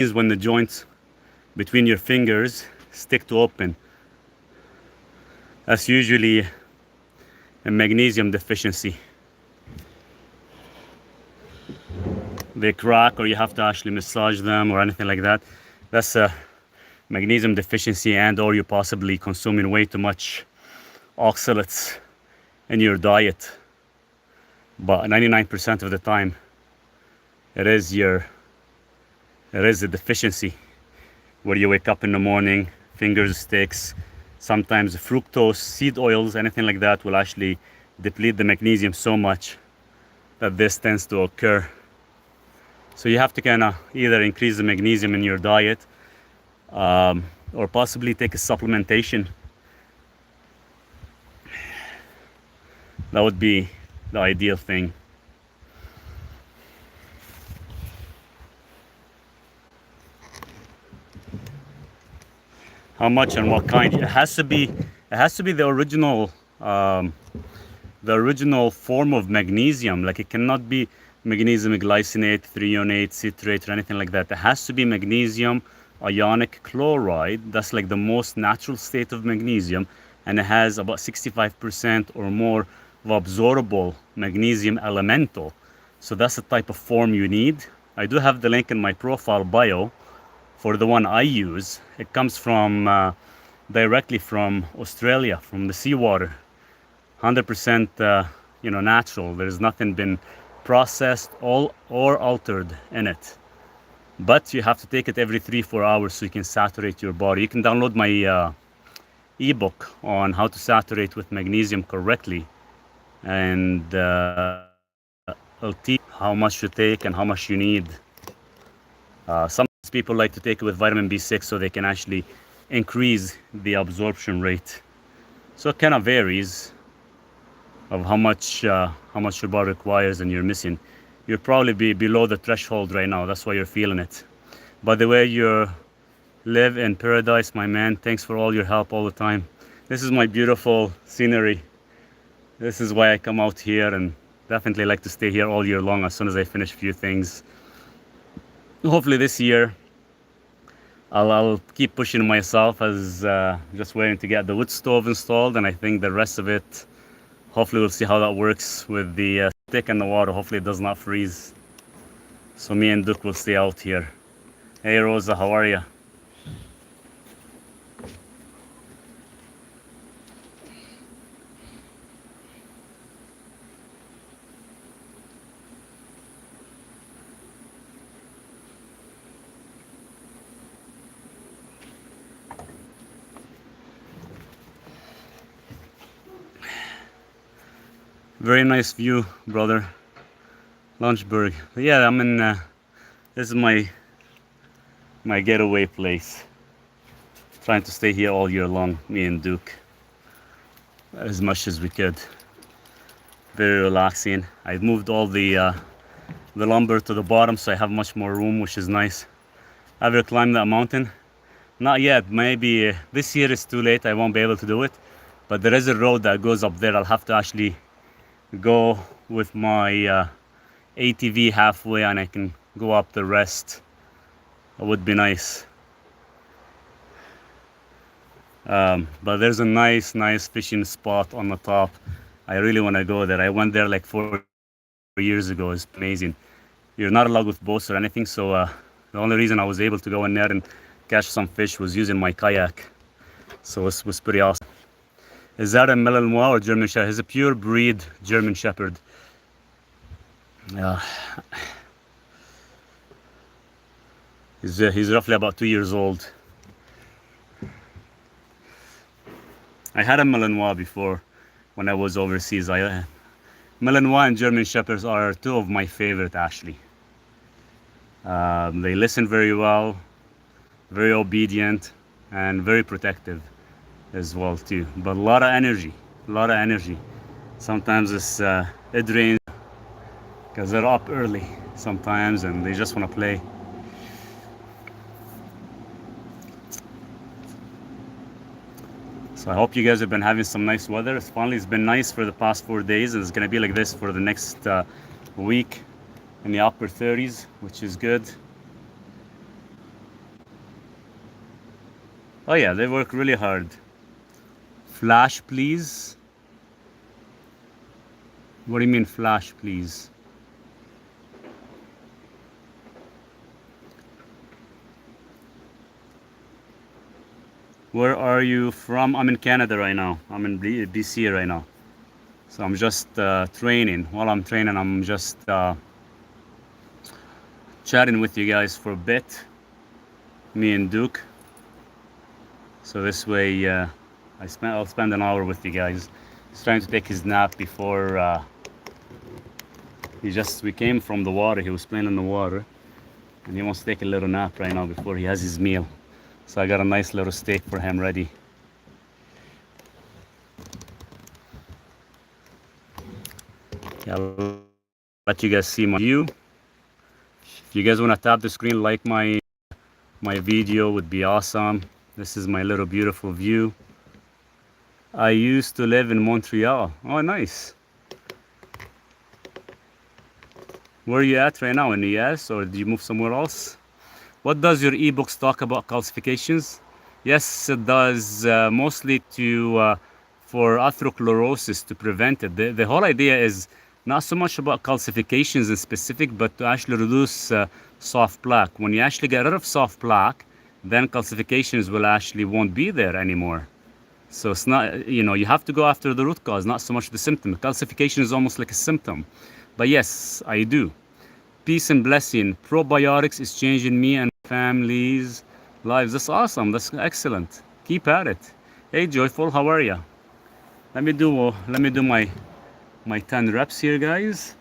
is when the joints between your fingers stick to open. That's usually a magnesium deficiency. They crack or you have to actually massage them or anything like that. That's a magnesium deficiency, and or you're possibly consuming way too much oxalates in your diet. But 99% of the time it is a deficiency where you wake up in the morning, fingers sticks. Sometimes fructose, seed oils, anything like that will actually deplete the magnesium so much that this tends to occur. So you have to kind of either increase the magnesium in your diet or possibly take a supplementation. That would be the ideal thing. How much and what kind? It has to be the original form of magnesium. Like, it cannot be magnesium glycinate, threonate, citrate, or anything like that. It has to be magnesium ionic chloride. That's like the most natural state of magnesium, and it has about 65% or more of absorbable magnesium elemental. So that's the type of form you need. I do have the link in my profile bio for the one I use. It comes from directly from Australia, from the seawater. 100% natural. There's nothing been processed or altered in it. But you have to take it every 3-4 hours so you can saturate your body. You can download my ebook on how to saturate with magnesium correctly, and I'll teach how much you take and how much you need. Some people like to take it with vitamin B6 so they can actually increase the absorption rate. So it kind of varies of how much your body requires and you're missing. You'll probably be below the threshold right now. That's why you're feeling it. By the way, you live in paradise, my man. Thanks for all your help all the time. This is my beautiful scenery. This is why I come out here, and definitely like to stay here all year long as soon as I finish a few things. Hopefully this year I'll keep pushing myself, as just waiting to get the wood stove installed, and I think the rest of it, hopefully we'll see how that works with the stick and the water. Hopefully it does not freeze. So me and Duke will stay out here. Hey Rosa, how are you? Very nice view, brother. Lunchburg. But yeah, I'm in. This is my getaway place. Trying to stay here all year long, me and Duke, as much as we could. Very relaxing. I moved all the lumber to the bottom, so I have much more room, which is nice. Ever climbed that mountain? Not yet. Maybe this year is too late. I won't be able to do it. But there is a road that goes up there. I'll have to actually go with my ATV halfway, and I can go up the rest. It would be nice. But there's a nice fishing spot on the top. I really want to go there. I went there like 4 years ago. It's amazing. You're not allowed with boats or anything, so the only reason I was able to go in there and catch some fish was using my kayak. So it was pretty awesome. Is that a Malinois or German Shepherd? He's a pure breed German Shepherd. He's roughly about 2 years old. I had a Malinois before when I was overseas. Malinois and German Shepherds are two of my favorite, actually. They listen very well, very obedient, and very protective as well too. But a lot of energy. Sometimes it drains because they're up early sometimes and they just want to play. So I hope you guys have been having some nice weather. It's been nice for the past 4 days, and it's going to be like this for the next week in the upper 30s, which is good. Oh yeah, they work really hard. Flash, please. What do you mean flash, please? Where are you from? I'm in Canada right now. I'm in BC right now. So I'm just training. While I'm training, I'm just chatting with you guys for a bit. Me and Duke. So this way, I'll spend an hour with you guys. He's trying to take his nap before we came from the water. He was playing in the water, and he wants to take a little nap right now before he has his meal. So I got a nice little steak for him ready. Yeah, I'll let you guys see my view. If you guys want to tap the screen, like my video, would be awesome. This is my little beautiful view. I used to live in Montreal. Oh, nice. Where are you at right now? In the US, or did you move somewhere else? What does your ebooks talk about calcifications? Yes, it does, mostly for atherosclerosis, to prevent it. The whole idea is not so much about calcifications in specific, but to actually reduce soft plaque. When you actually get rid of soft plaque, then calcifications won't be there anymore. So it's not, you have to go after the root cause, not so much the symptom. Calcification is almost like a symptom. But yes, I do. Peace and blessing. Probiotics is changing me and family's lives. That's awesome. That's excellent. Keep at it. Hey, Joyful, how are you? Let me do my 10 reps here, guys.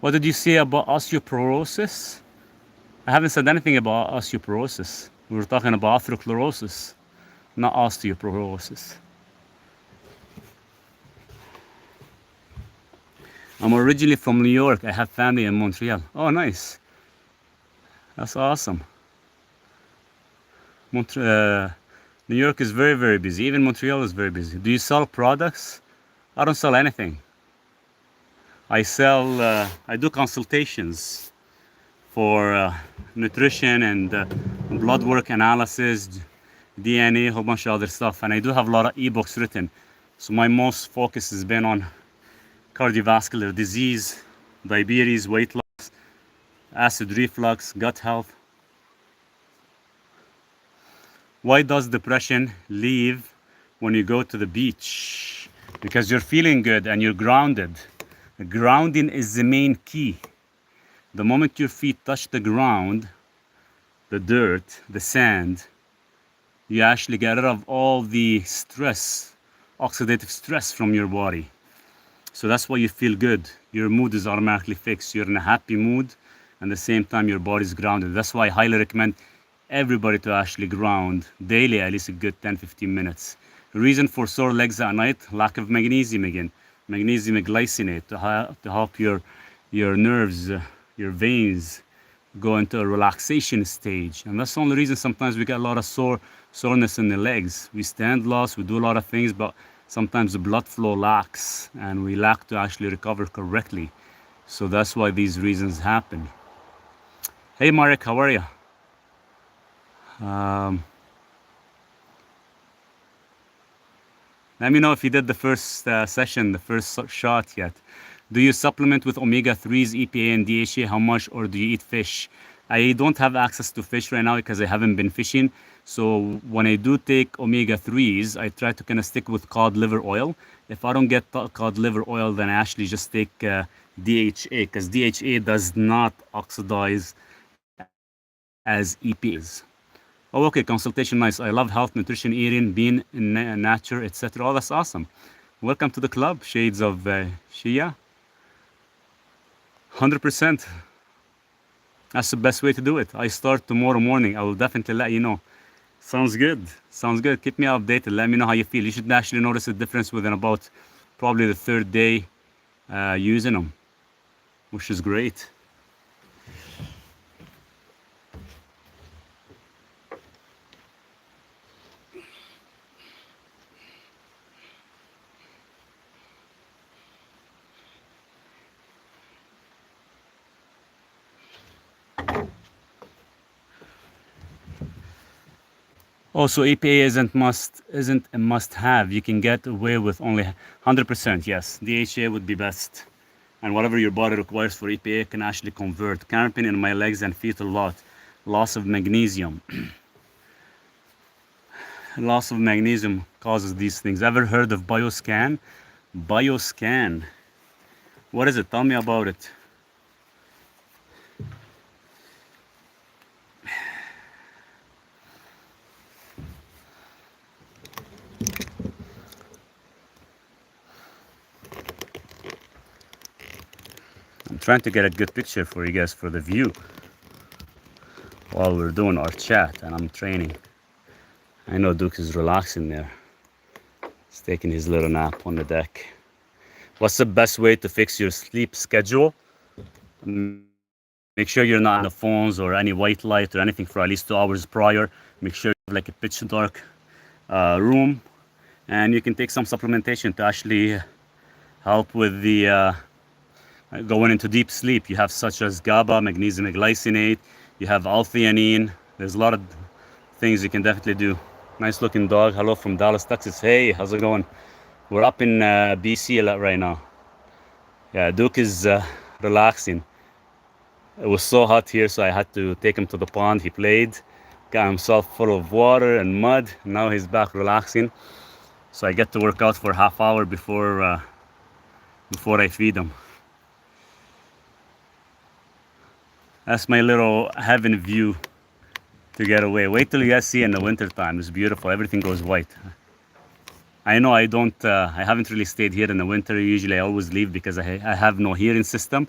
What did you say about osteoporosis? I haven't said anything about osteoporosis. We were talking about atherosclerosis, not osteoporosis. I'm originally from New York. I have family in Montreal. Oh, nice. That's awesome. New York is very, very busy. Even Montreal is very busy. Do you sell products? I don't sell anything. I do consultations for nutrition and blood work analysis, DNA, a whole bunch of other stuff. And I do have a lot of ebooks written. So my most focus has been on cardiovascular disease, diabetes, weight loss, acid reflux, gut health. Why does depression leave when you go to the beach? Because you're feeling good and you're grounded. Grounding is the main key. The moment your feet touch the ground, the dirt, the sand, you actually get rid of all the stress, oxidative stress from your body. So that's why you feel good. Your mood is automatically fixed. You're in a happy mood, and at the same time your body is grounded. That's why I highly recommend everybody to actually ground daily, at least a good 10-15 minutes. The reason for sore legs at night, lack of magnesium again. Magnesium glycinate to help your nerves, your veins go into a relaxation stage. And that's the only reason sometimes we get a lot of soreness in the legs. We stand lots, we do a lot of things, but sometimes the blood flow lacks and we lack to actually recover correctly. So that's why these reasons happen. Hey Marek, how are you? Let me know if you did the first session, the first shot yet. Do you supplement with omega-3s, EPA and DHA? How much, or do you eat fish? I don't have access to fish right now because I haven't been fishing. So when I do take omega-3s, I try to kind of stick with cod liver oil. If I don't get cod liver oil, then I actually just take DHA, because DHA does not oxidize as EPAs. Oh, okay, consultation, nice. I love health, nutrition, eating, being in nature, etc. Oh, that's awesome. Welcome to the club, Shades of Shia. 100%. That's the best way to do it. I start tomorrow morning. I will definitely let you know. Sounds good. Sounds good. Keep me updated. Let me know how you feel. You should actually notice a difference within about probably the third day using them, which is great. Also, EPA isn't a must-have. You can get away with only 100%. Yes, DHA would be best, and whatever your body requires for EPA can actually convert. Cramping in my legs and feet a lot. Loss of magnesium. Loss of magnesium causes these things. Ever heard of Bioscan? Bioscan. What is it? Tell me about it. I'm trying to get a good picture for you guys for the view while we're doing our chat and I'm training. I know Duke is relaxing there. He's taking his little nap on the deck. What's the best way to fix your sleep schedule? Make sure you're not on the phones or any white light or anything for at least 2 hours prior. Make sure you have like a pitch dark room, and you can take some supplementation to actually help with the going into deep sleep. You have such as GABA, magnesium glycinate, you have L-theanine. There's a lot of things you can definitely do. Nice looking dog. Hello from Dallas, Texas. Hey, how's it going? We're up in BC a lot right now. Yeah, Duke is relaxing. It was so hot here, so I had to take him to the pond. He played, got himself full of water and mud. Now he's back relaxing. So I get to work out for a half hour before I feed him. That's my little heaven view to get away. Wait till you guys see in the winter time. It's beautiful. Everything goes white. I know I haven't really stayed here in the winter. Usually I always leave because I have no heating system.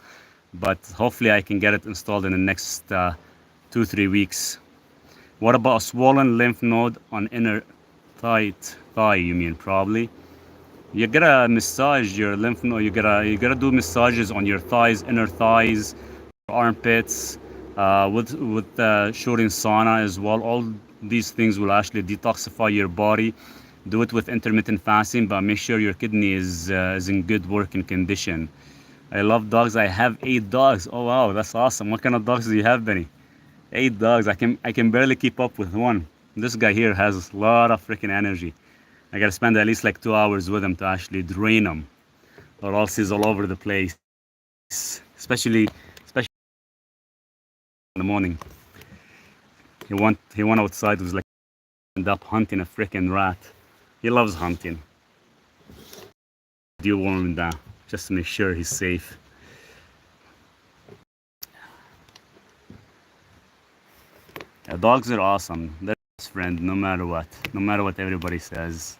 But hopefully I can get it installed in the next 2-3 weeks. What about a swollen lymph node on inner thigh, you mean, probably? You gotta massage your lymph node. You gotta do massages on your thighs, inner thighs, armpits, with shooting sauna as well. All these things will actually detoxify your body. Do it with intermittent fasting, but make sure your kidney is in good working condition. I love dogs. I have 8 dogs. Oh wow, that's awesome. What kind of dogs do you have, Benny? 8 dogs. I can barely keep up with one. This guy here has a lot of freaking energy. I gotta spend at least like 2 hours with him to actually drain him, or else he's all over the place. Especially in the morning. He went outside. Was like end up hunting a freaking rat. He loves hunting. Do warm him down just to make sure he's safe. Yeah, dogs are awesome. They're best friend no matter what everybody says.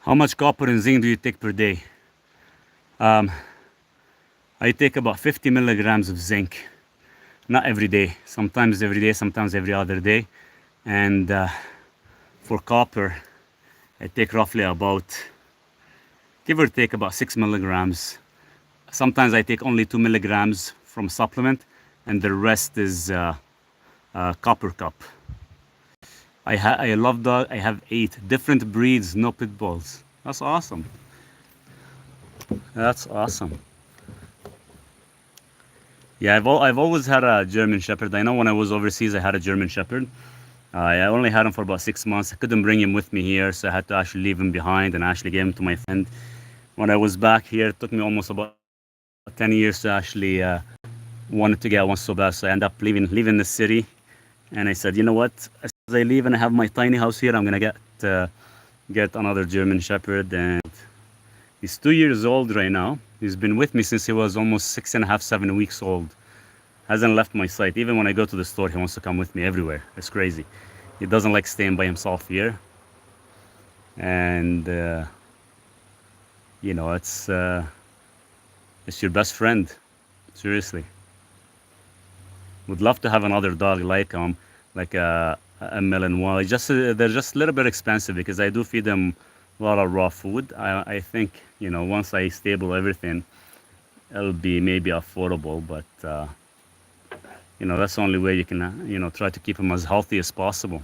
How much copper and zinc do you take per day? I take about 50 milligrams of zinc. Not every day. Sometimes every day, sometimes every other day. And for copper, I take roughly about, give or take, about 6 milligrams. Sometimes I take only 2 milligrams from supplement, and the rest is copper cup. I love dog. I have 8 different breeds, no pit bulls. That's awesome. That's awesome. Yeah, I've always had a German Shepherd. I know when I was overseas, I had a German Shepherd. I only had him for about 6 months. I couldn't bring him with me here, so I had to actually leave him behind and actually give him to my friend. When I was back here, it took me almost about 10 years to actually wanted to get one so bad. So I ended up leaving the city, and I said, you know what? As I leave and I have my tiny house here, I'm gonna get another German Shepherd, and he's 2 years old right now. He's been with me since he was almost 6.5, 7 weeks old. Hasn't left my sight. Even when I go to the store, he wants to come with me everywhere. It's crazy. He doesn't like staying by himself here, and you know, it's your best friend. Seriously, would love to have another dog like him, like a Malinois. Just they're just a little bit expensive because I do feed them a lot of raw food. I think you know once I stable everything, it'll be maybe affordable, but you know that's the only way you can you know try to keep them as healthy as possible.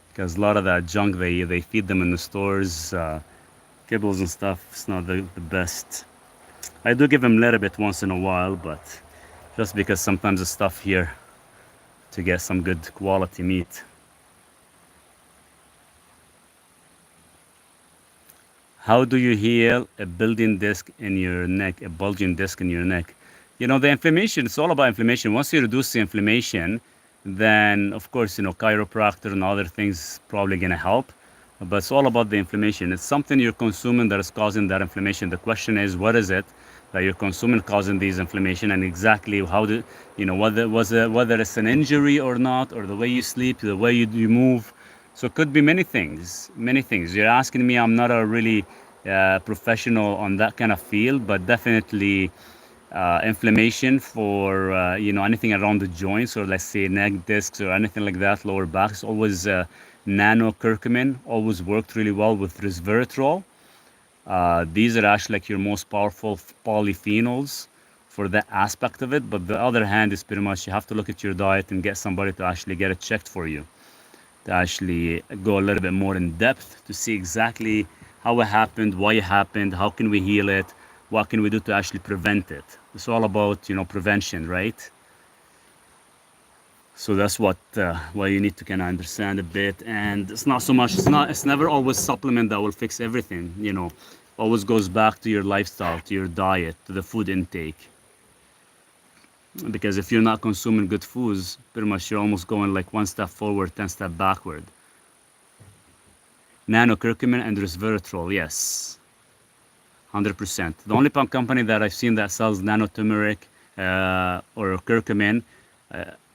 Because a lot of that junk they feed them in the stores, kibbles and stuff, it's not the best. I do give them a little bit once in a while, but just because sometimes the stuff here to get some good quality meat. How do you heal a building disc in your neck, a bulging disc in your neck? You know, the inflammation, it's all about inflammation. Once you reduce the inflammation, then of course, you know, chiropractor and other things probably gonna help. But it's all about the inflammation. It's something you're consuming that is causing that inflammation. The question is, what is it that you're consuming causing these inflammation, and exactly how do you know whether it's an injury or not, or the way you sleep, the way you move. So it could be many things, many things. You're asking me, I'm not a really professional on that kind of field, but definitely inflammation for you know anything around the joints, or let's say neck discs or anything like that, lower backs. Always nano curcumin always worked really well with resveratrol. These are actually like your most powerful polyphenols for that aspect of it. But the other hand is pretty much you have to look at your diet and get somebody to actually get it checked for you, to actually go a little bit more in depth to see exactly how it happened, why it happened, how can we heal it, what can we do to actually prevent it. It's all about, you know, prevention, right? So that's what you need to kind of understand a bit. And it's not so much, it's never always supplement that will fix everything, you know. Always goes back to your lifestyle, to your diet, to the food intake. Because if you're not consuming good foods, pretty much you're almost going like one step forward, 10 step backward. Nanocurcumin and resveratrol, yes, 100%. The only company that I've seen that sells nano turmeric or curcumin,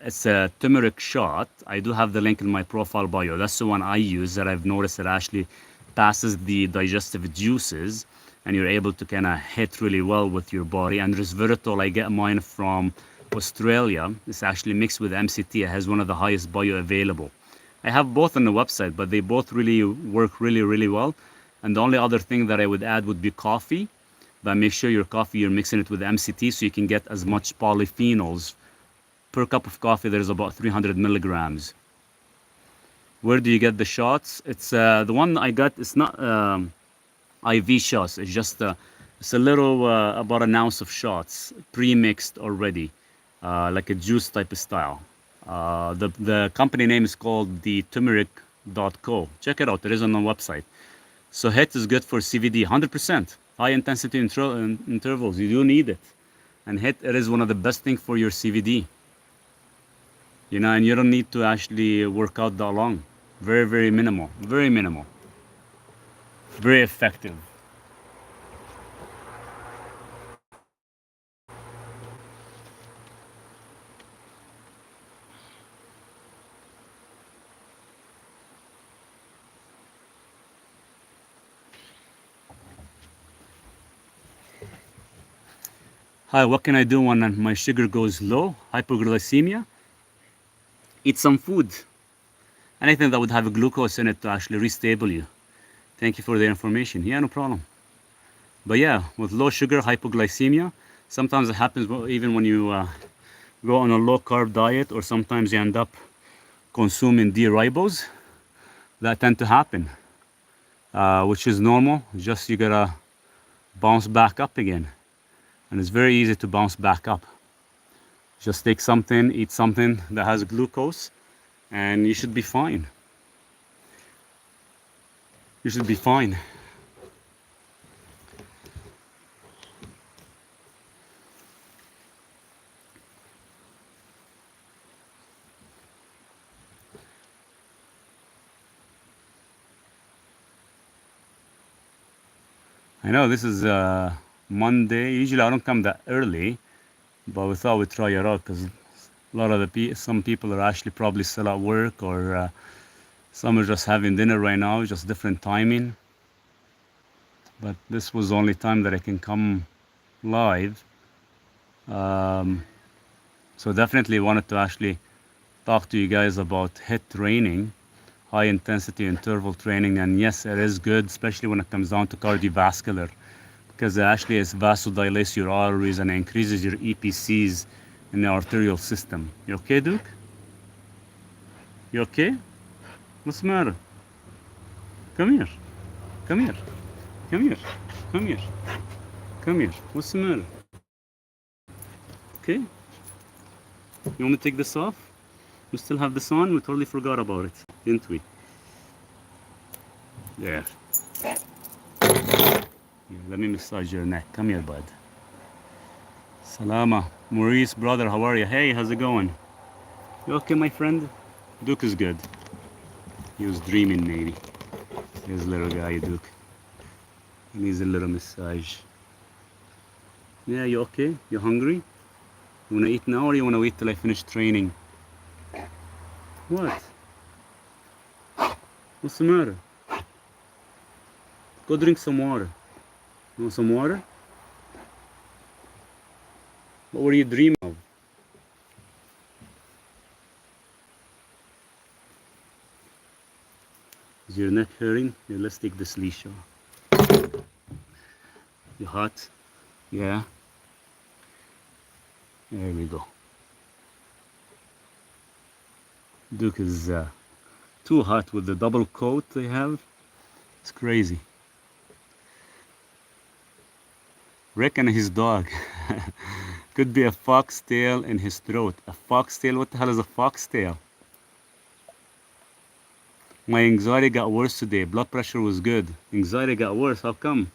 it's a turmeric shot. I do have the link in my profile bio. That's the one I use that I've noticed that actually passes the digestive juices, and you're able to kind of hit really well with your body. And resveratrol, I get mine from Australia. It's actually mixed with MCT. It has one of the highest bioavailable. I have both on the website, but they both really work really, really well. And the only other thing that I would add would be coffee. But make sure your coffee, you're mixing it with MCT so you can get as much polyphenols. Per cup of coffee, there's about 300 milligrams. Where do you get the shots? It's the one I got. It's not IV shots. It's just it's a little about an ounce of shots, pre-mixed already, like a juice type of style. The company name is called the turmeric.co. Check it out. It is on the website. So HIIT is good for CVD, 100%. High intensity intervals. You do need it. And HIIT, it is one of the best things for your CVD. You know, and you don't need to actually work out that long. Very, very minimal. Very minimal. Very effective. Hi, what can I do when my sugar goes low? Hypoglycemia? Eat some food. Anything that would have a glucose in it to actually restable you. Thank you for the information. Yeah, no problem. But yeah, with low sugar, hypoglycemia, sometimes it happens even when you go on a low carb diet, or sometimes you end up consuming D-ribose. That tend to happen, which is normal. Just you gotta bounce back up again. And it's very easy to bounce back up. Just take something, eat something that has glucose, and you should be fine. You should be fine. I know this is Monday. Usually I don't come that early, but we thought we'd try it out because a lot of some people are actually probably still at work, or Some are just having dinner right now, just different timing. But this was the only time that I can come live. So definitely wanted to actually talk to you guys about HIIT training, high intensity interval training. And yes, it is good, especially when it comes down to cardiovascular, because it actually vasodilates your arteries and increases your EPCs in the arterial system. You okay, Duke? You okay? What's the matter? Come here. Come here. Come here. Come here. Come here. What's the matter? Okay? You want me to take this off? We still have this on? We totally forgot about it, didn't we? There. Yeah, let me massage your neck. Come here, bud. Salama. Maurice, brother, how are you? Hey, how's it going? You okay, my friend? Duke is good. He was dreaming, maybe. Here's little guy, Duke. He needs a little massage. Yeah, you okay? You hungry? You wanna eat now or you wanna wait till I finish training? What? What's the matter? Go drink some water. You want some water? What were you dreaming of? Is your neck hurting? Here, let's take this leash off. You hot? Yeah? There we go. Duke is too hot with the double coat they have. It's crazy. Rick and his dog. Could be a foxtail in his throat. A foxtail? What the hell is a foxtail? My anxiety got worse today. Blood pressure was good. Anxiety got worse. How come?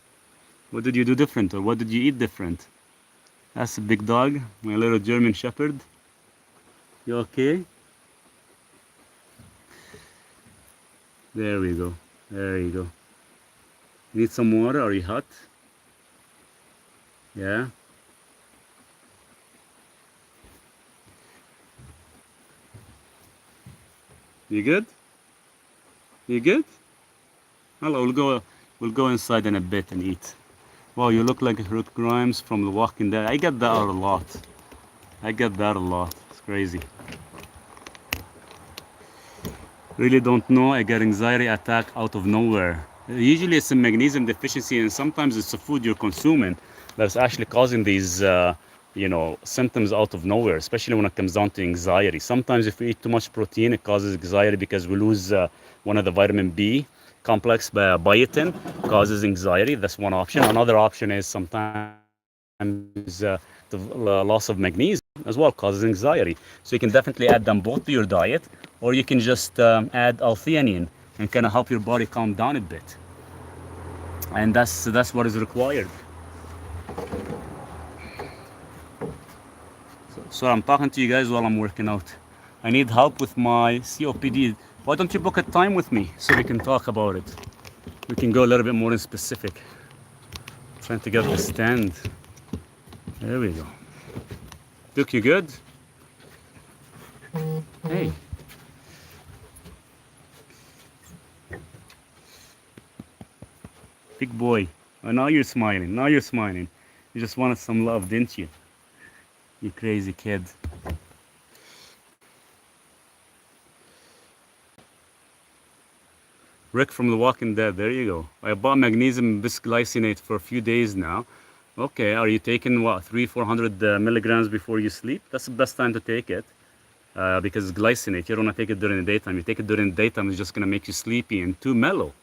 What did you do different, or what did you eat different? That's a big dog, my little German Shepherd. You okay? There we go. There you go. Need some water? Are you hot? Yeah? You good? You good? Hello, we'll go inside in a bit and eat. Wow, you look like Rick Grimes from The Walking Dead. I get that a lot. I get that a lot. It's crazy. Really don't know. I get anxiety attack out of nowhere. Usually it's a magnesium deficiency, and sometimes it's the food you're consuming that's actually causing these symptoms out of nowhere, especially when it comes down to anxiety. Sometimes if we eat too much protein, it causes anxiety because we lose one of the vitamin B complex, biotin, causes anxiety. That's one option. Another option is sometimes the loss of magnesium as well causes anxiety. So you can definitely add them both to your diet, or you can just add L-theanine and kind of help your body calm down a bit. And that's what is required. So I'm talking to you guys while I'm working out. I need help with my COPD. Why don't you book a time with me so we can talk about it? We can go a little bit more in specific. I'm trying to get the stand. There we go. Duke, you good? Hey. Big boy. Oh, now you're smiling. Now you're smiling. You just wanted some love, didn't you? You crazy kid. Rick from The Walking Dead, there you go. I bought magnesium bisglycinate for a few days now. Okay, are you taking what, 300-400 milligrams before you sleep? That's the best time to take it. Because it's glycinate, you don't want to take it during the daytime. You take it during the daytime, it's just going to make you sleepy and too mellow.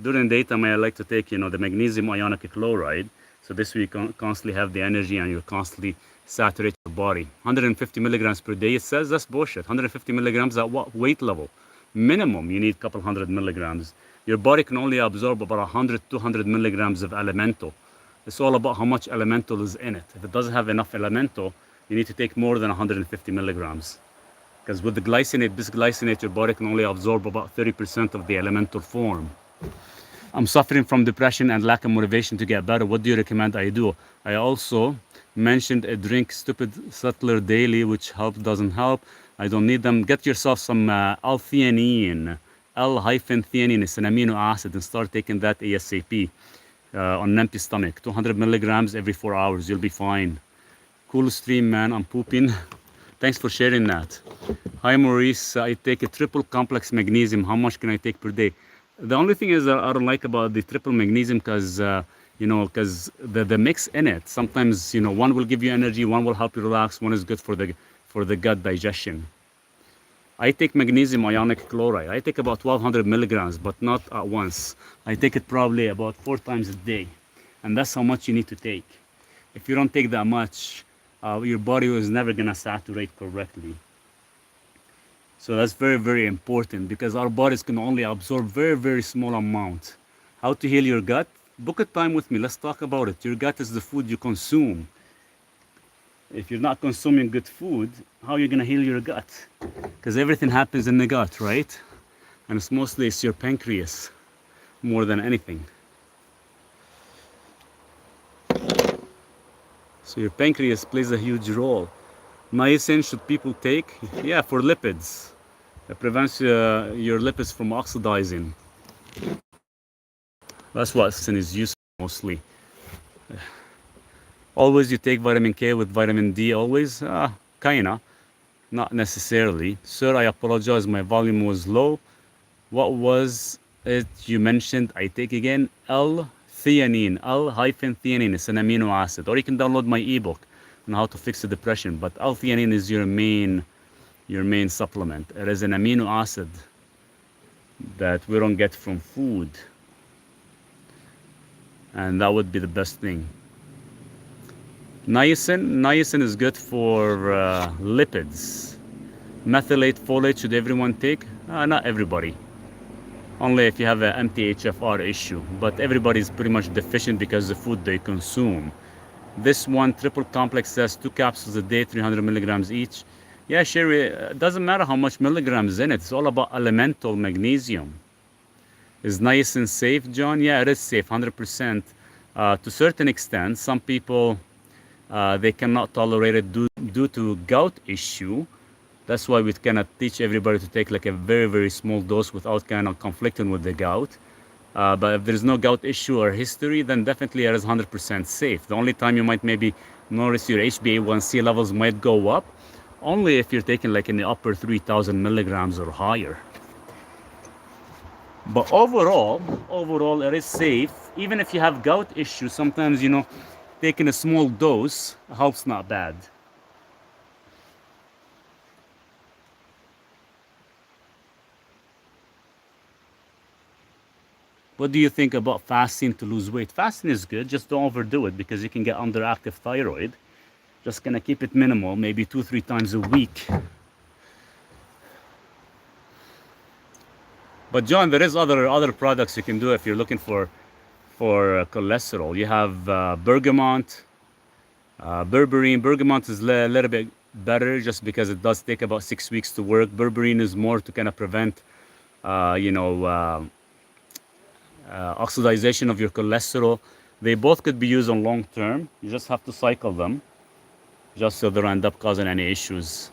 During the daytime, I like to take, the magnesium ionic chloride. So this way you constantly have the energy and you constantly saturate your body. 150 milligrams per day, it says that's bullshit. 150 milligrams at what weight level? Minimum, you need a couple hundred milligrams. Your body can only absorb about 100, 200 milligrams of elemental. It's all about how much elemental is in it. If it doesn't have enough elemental, you need to take more than 150 milligrams. Because with the glycinate, bisglycinate, your body can only absorb about 30% of the elemental form. I'm suffering from depression and lack of motivation to get better. What do you recommend I do? I also mentioned a drink stupid settler daily, which doesn't help. I don't need them. Get yourself some L-theanine. L-theanine. It's an amino acid, and start taking that ASAP on an empty stomach. 200 milligrams every 4 hours. You'll be fine. Cool stream, man. I'm pooping. Thanks for sharing that. Hi, Maurice. I take a triple complex magnesium. How much can I take per day? The only thing is that I don't like about the triple magnesium because, because the mix in it, sometimes, one will give you energy, one will help you relax, one is good for the gut digestion. I take magnesium ionic chloride. I take about 1200 milligrams, but not at once. I take it probably about 4 times a day. And that's how much you need to take. If you don't take that much, your body is never going to saturate correctly. So that's very, very important because our bodies can only absorb very, very small amount. How to heal your gut? Book a time with me. Let's talk about it. Your gut is the food you consume. If you're not consuming good food, how are you going to heal your gut? Because everything happens in the gut, right? And it's your pancreas more than anything. So your pancreas plays a huge role. Niacin should people take? Yeah, for lipids. It prevents your lipids from oxidizing. That's what niacin is used for mostly. Always you take vitamin K with vitamin D, always? Kinda. Not necessarily. Sir, I apologize, my volume was low. What was it you mentioned? I take again L-theanine. L-theanine is an amino acid. Or you can download my ebook on how to fix the depression. But L-theanine is your main supplement. It is an amino acid that we don't get from food. And that would be the best thing. Niacin is good for lipids. Methylate folate should everyone take? Not everybody. Only if you have an MTHFR issue. But everybody is pretty much deficient because of the food they consume. This one, triple complex, says 2 capsules a day, 300 milligrams each. Yeah, Sherry, it doesn't matter how much milligrams in it. It's all about elemental magnesium. Is niacin safe, John? Yeah, it is safe, 100%. To a certain extent, some people, they cannot tolerate it due to gout issue. That's why we cannot teach everybody to take like a very, very small dose without kind of conflicting with the gout. But if there's no gout issue or history, then definitely it is 100% safe. The only time you might maybe notice your HbA1c levels might go up, only if you're taking like in the upper 3000 milligrams or higher. But overall it is safe. Even if you have gout issues, sometimes, taking a small dose helps not bad. What do you think about fasting to lose weight? Fasting is good, just don't overdo it because you can get underactive thyroid. Just gonna keep it minimal, maybe 2-3 times a week. But John, there is other products you can do if you're looking for cholesterol. You have bergamot, berberine. Bergamot is a little bit better just because it does take about 6 weeks to work. Berberine is more to kind of prevent, oxidization of your cholesterol. They both could be used on long term. You just have to cycle them, just so they don't end up causing any issues.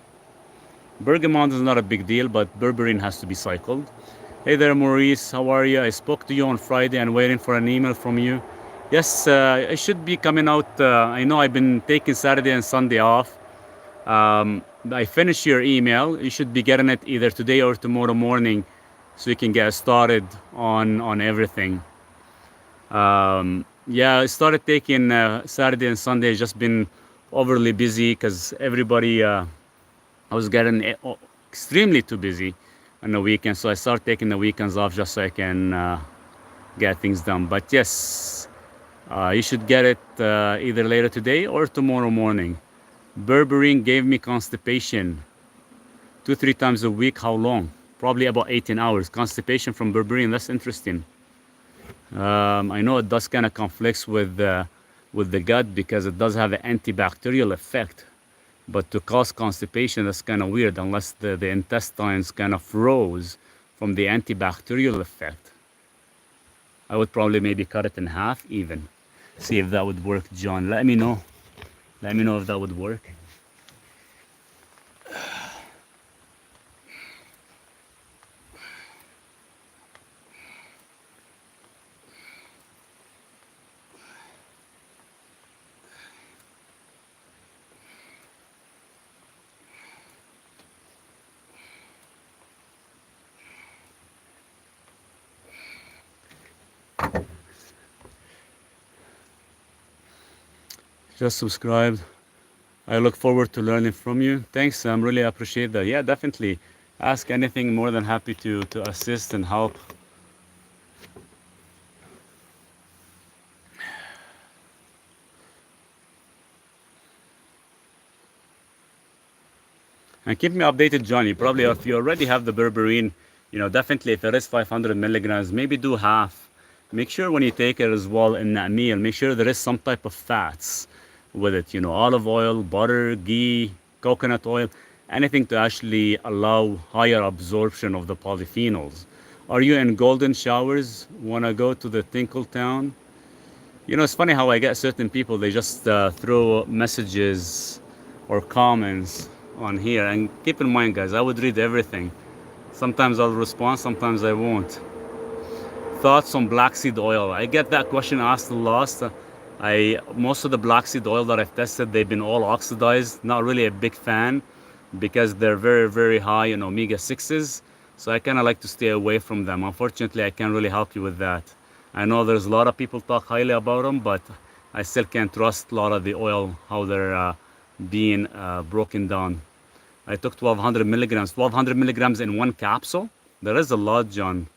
Bergamot is not a big deal, but berberine has to be cycled. Hey there, Maurice. How are you? I spoke to you on Friday and waiting for an email from you. Yes, it should be coming out. I know I've been taking Saturday and Sunday off. I finished your email. You should be getting it either today or tomorrow morning, so you can get started on everything. Yeah, I started taking Saturday and Sunday. Just been overly busy because everybody. I was getting extremely too busy on the weekend, so I started taking the weekends off just so I can get things done. But yes, you should get it either later today or tomorrow morning. Berberine gave me constipation 2-3 times a week. How long? Probably about 18 hours. Constipation from berberine. That's interesting. I know it does kind of conflicts with the gut because it does have an antibacterial effect. But to cause constipation, that's kind of weird unless the intestines kind of froze from the antibacterial effect. I would probably maybe cut it in half even. See if that would work, John. Let me know. Let me know if that would work. just subscribed. I look forward to learning from you. Thanks, I really appreciate that. Yeah, definitely. Ask anything, more than happy to assist and help. And keep me updated, Johnny. Probably if you already have the berberine, definitely if it is 500 milligrams, maybe do half. Make sure when you take it as well in that meal, make sure there is some type of fats with it. Olive oil, butter, ghee, coconut oil, anything to actually allow higher absorption of the polyphenols. Are you in golden showers? Want to go to the Tinkle Town? It's funny how I get certain people, they just throw messages or comments on here. And keep in mind, guys, I would read everything. Sometimes I'll respond, sometimes I won't. Thoughts on black seed oil? I get that question asked a lot. Most of the black seed oil that I've tested, they've been all oxidized. Not really a big fan because they're very, very high in omega-6s. So I kind of like to stay away from them. Unfortunately, I can't really help you with that. I know there's a lot of people talk highly about them, but I still can't trust a lot of the oil, how they're being broken down. I took 1200 milligrams. 1200 milligrams in one capsule? There is a lot, John.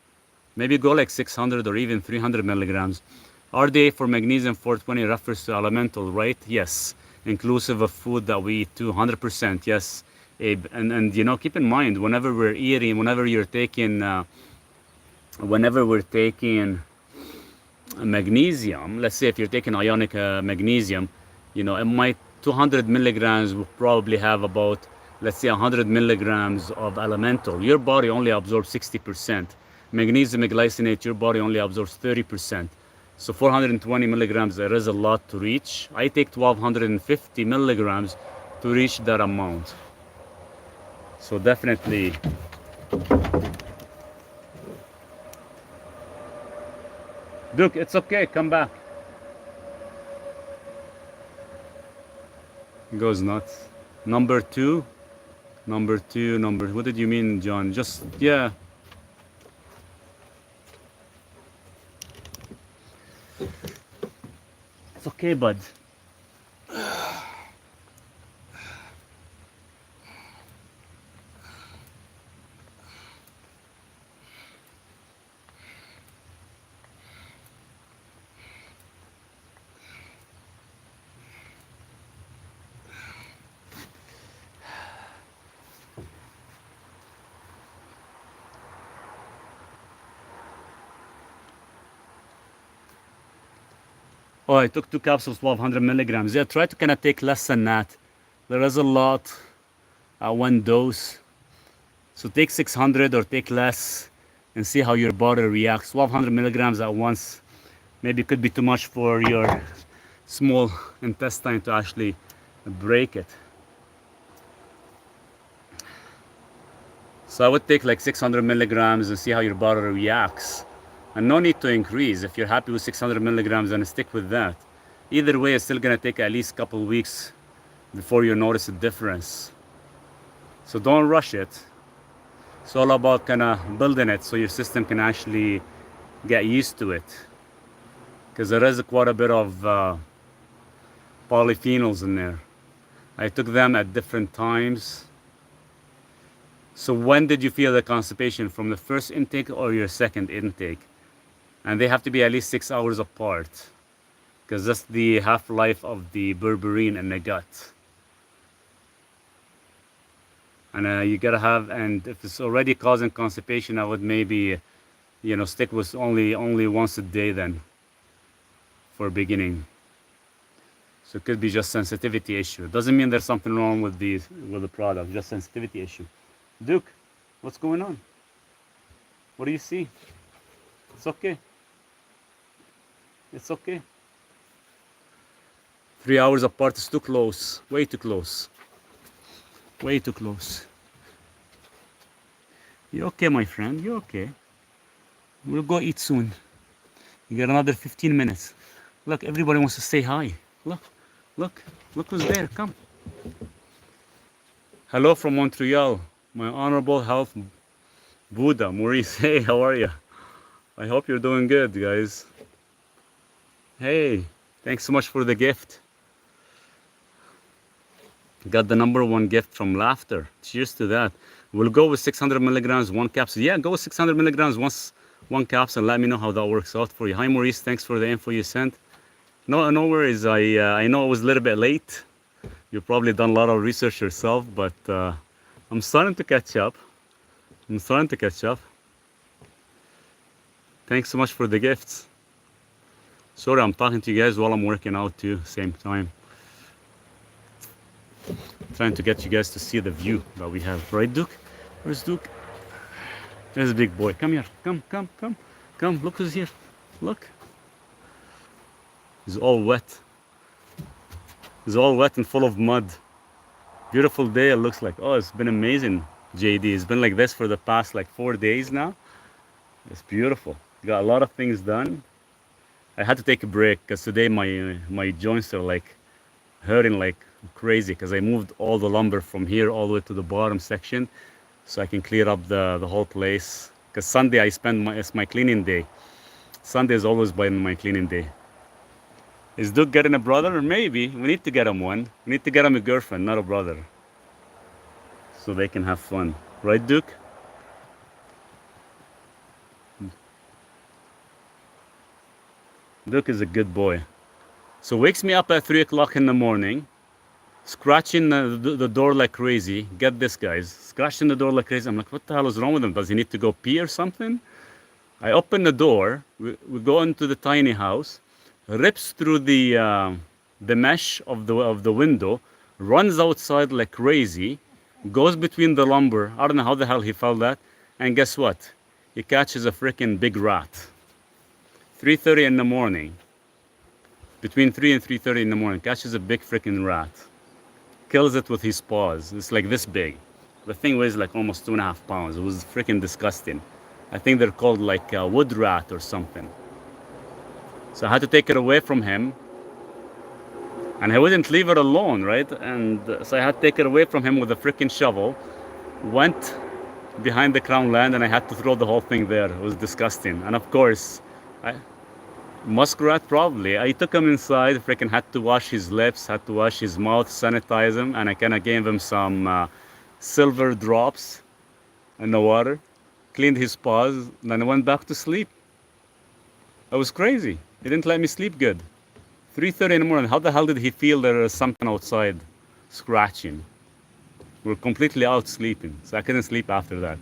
Maybe go like 600 or even 300 milligrams. RDA for magnesium 420 refers to elemental, right? Yes. Inclusive of food that we eat too, 100%, yes. Abe. And keep in mind, whenever we're eating, whenever we're taking magnesium, let's say if you're taking ionic magnesium, it might 200 milligrams will probably have about, let's say 100 milligrams of elemental. Your body only absorbs 60%. Magnesium glycinate, your body only absorbs 30%. So 420 milligrams, there is a lot to reach. I take 1250 milligrams to reach that amount. So definitely. Duke, it's okay, come back. Goes nuts. Number two, what did you mean, John? Just, yeah. It's okay, bud. Oh, I took 2 capsules, 1200 milligrams. Yeah, try to kind of take less than that. There is a lot at one dose. So take 600 or take less and see how your body reacts. 1200 milligrams at once maybe could be too much for your small intestine to actually break it. So I would take like 600 milligrams and see how your body reacts. And no need to increase. If you're happy with 600 milligrams, then stick with that. Either way, it's still gonna take at least a couple of weeks before you notice a difference. So don't rush it. It's all about kind of building it so your system can actually get used to it. Because there is quite a bit of polyphenols in there. I took them at different times. So when did you feel the constipation? From the first intake or your second intake? And they have to be at least 6 hours apart, because that's the half-life of the berberine in the gut. And you gotta have, and if it's already causing constipation, I would maybe, stick with only once a day then, for beginning. So it could be just sensitivity issue. It doesn't mean there's something wrong with the product, just sensitivity issue. Duke, what's going on? What do you see? It's okay. It's okay. 3 hours apart is too close. Way too close. Way too close. You're okay, my friend. You're okay. We'll go eat soon. You got another 15 minutes. Look, everybody wants to say hi. Look who's there. Come. Hello from Montreal. My honorable health Buddha, Maurice. Hey, how are you? I hope you're doing good, guys. Hey, thanks so much for the gift. Got the #1 gift from laughter. Cheers to that. We'll go with 600 milligrams, one capsule. Yeah, go with 600 milligrams, one capsule. Let me know how that works out for you. Hi, Maurice. Thanks for the info you sent. No worries. I know it was a little bit late. You've probably done a lot of research yourself, but I'm starting to catch up. Thanks so much for the gifts. Sorry, I'm talking to you guys while I'm working out too, same time. Trying to get you guys to see the view that we have. Right, Duke? Where's Duke? There's a big boy. Come here. Come. Look who's here. Look. He's all wet. He's all wet and full of mud. Beautiful day it looks like. Oh, it's been amazing, JD. It's been like this for the past like 4 days now. It's beautiful. Got a lot of things done. I had to take a break because today my joints are like hurting like crazy because I moved all the lumber from here all the way to the bottom section so I can clear up the whole place. Because Sunday it's my cleaning day. Sunday is always my cleaning day. Is Duke getting a brother? Maybe. We need to get him one. We need to get him a girlfriend, not a brother. So they can have fun. Right, Duke? Duke is a good boy. So wakes me up at 3 o'clock in the morning, scratching the door like crazy. Get this, guys. Scratching the door like crazy. I'm like, what the hell is wrong with him? Does he need to go pee or something? I open the door. We go into the tiny house. Rips through the mesh of the window, runs outside like crazy, goes between the lumber. I don't know how the hell he felt that. And guess what? He catches a freaking big rat. 3:30 in the morning. Between 3 and 3:30 in the morning, catches a big freaking rat. Kills it with his paws. It's like this big. The thing weighs like almost 2.5 pounds. It was freaking disgusting. I think they're called like a wood rat or something. So I had to take it away from him. And I wouldn't leave it alone, right? And so I had to take it away from him with a freaking shovel. Went behind the crown land and I had to throw the whole thing there. It was disgusting. And of course, muskrat probably. I took him inside, freaking had to wash his lips, had to wash his mouth, sanitize him. And I kind of gave him some silver drops in the water. Cleaned his paws. And then I went back to sleep. It was crazy. He didn't let me sleep good. 3:30 in the morning. How the hell did he feel there was something outside scratching? We're completely out sleeping. So I couldn't sleep after that.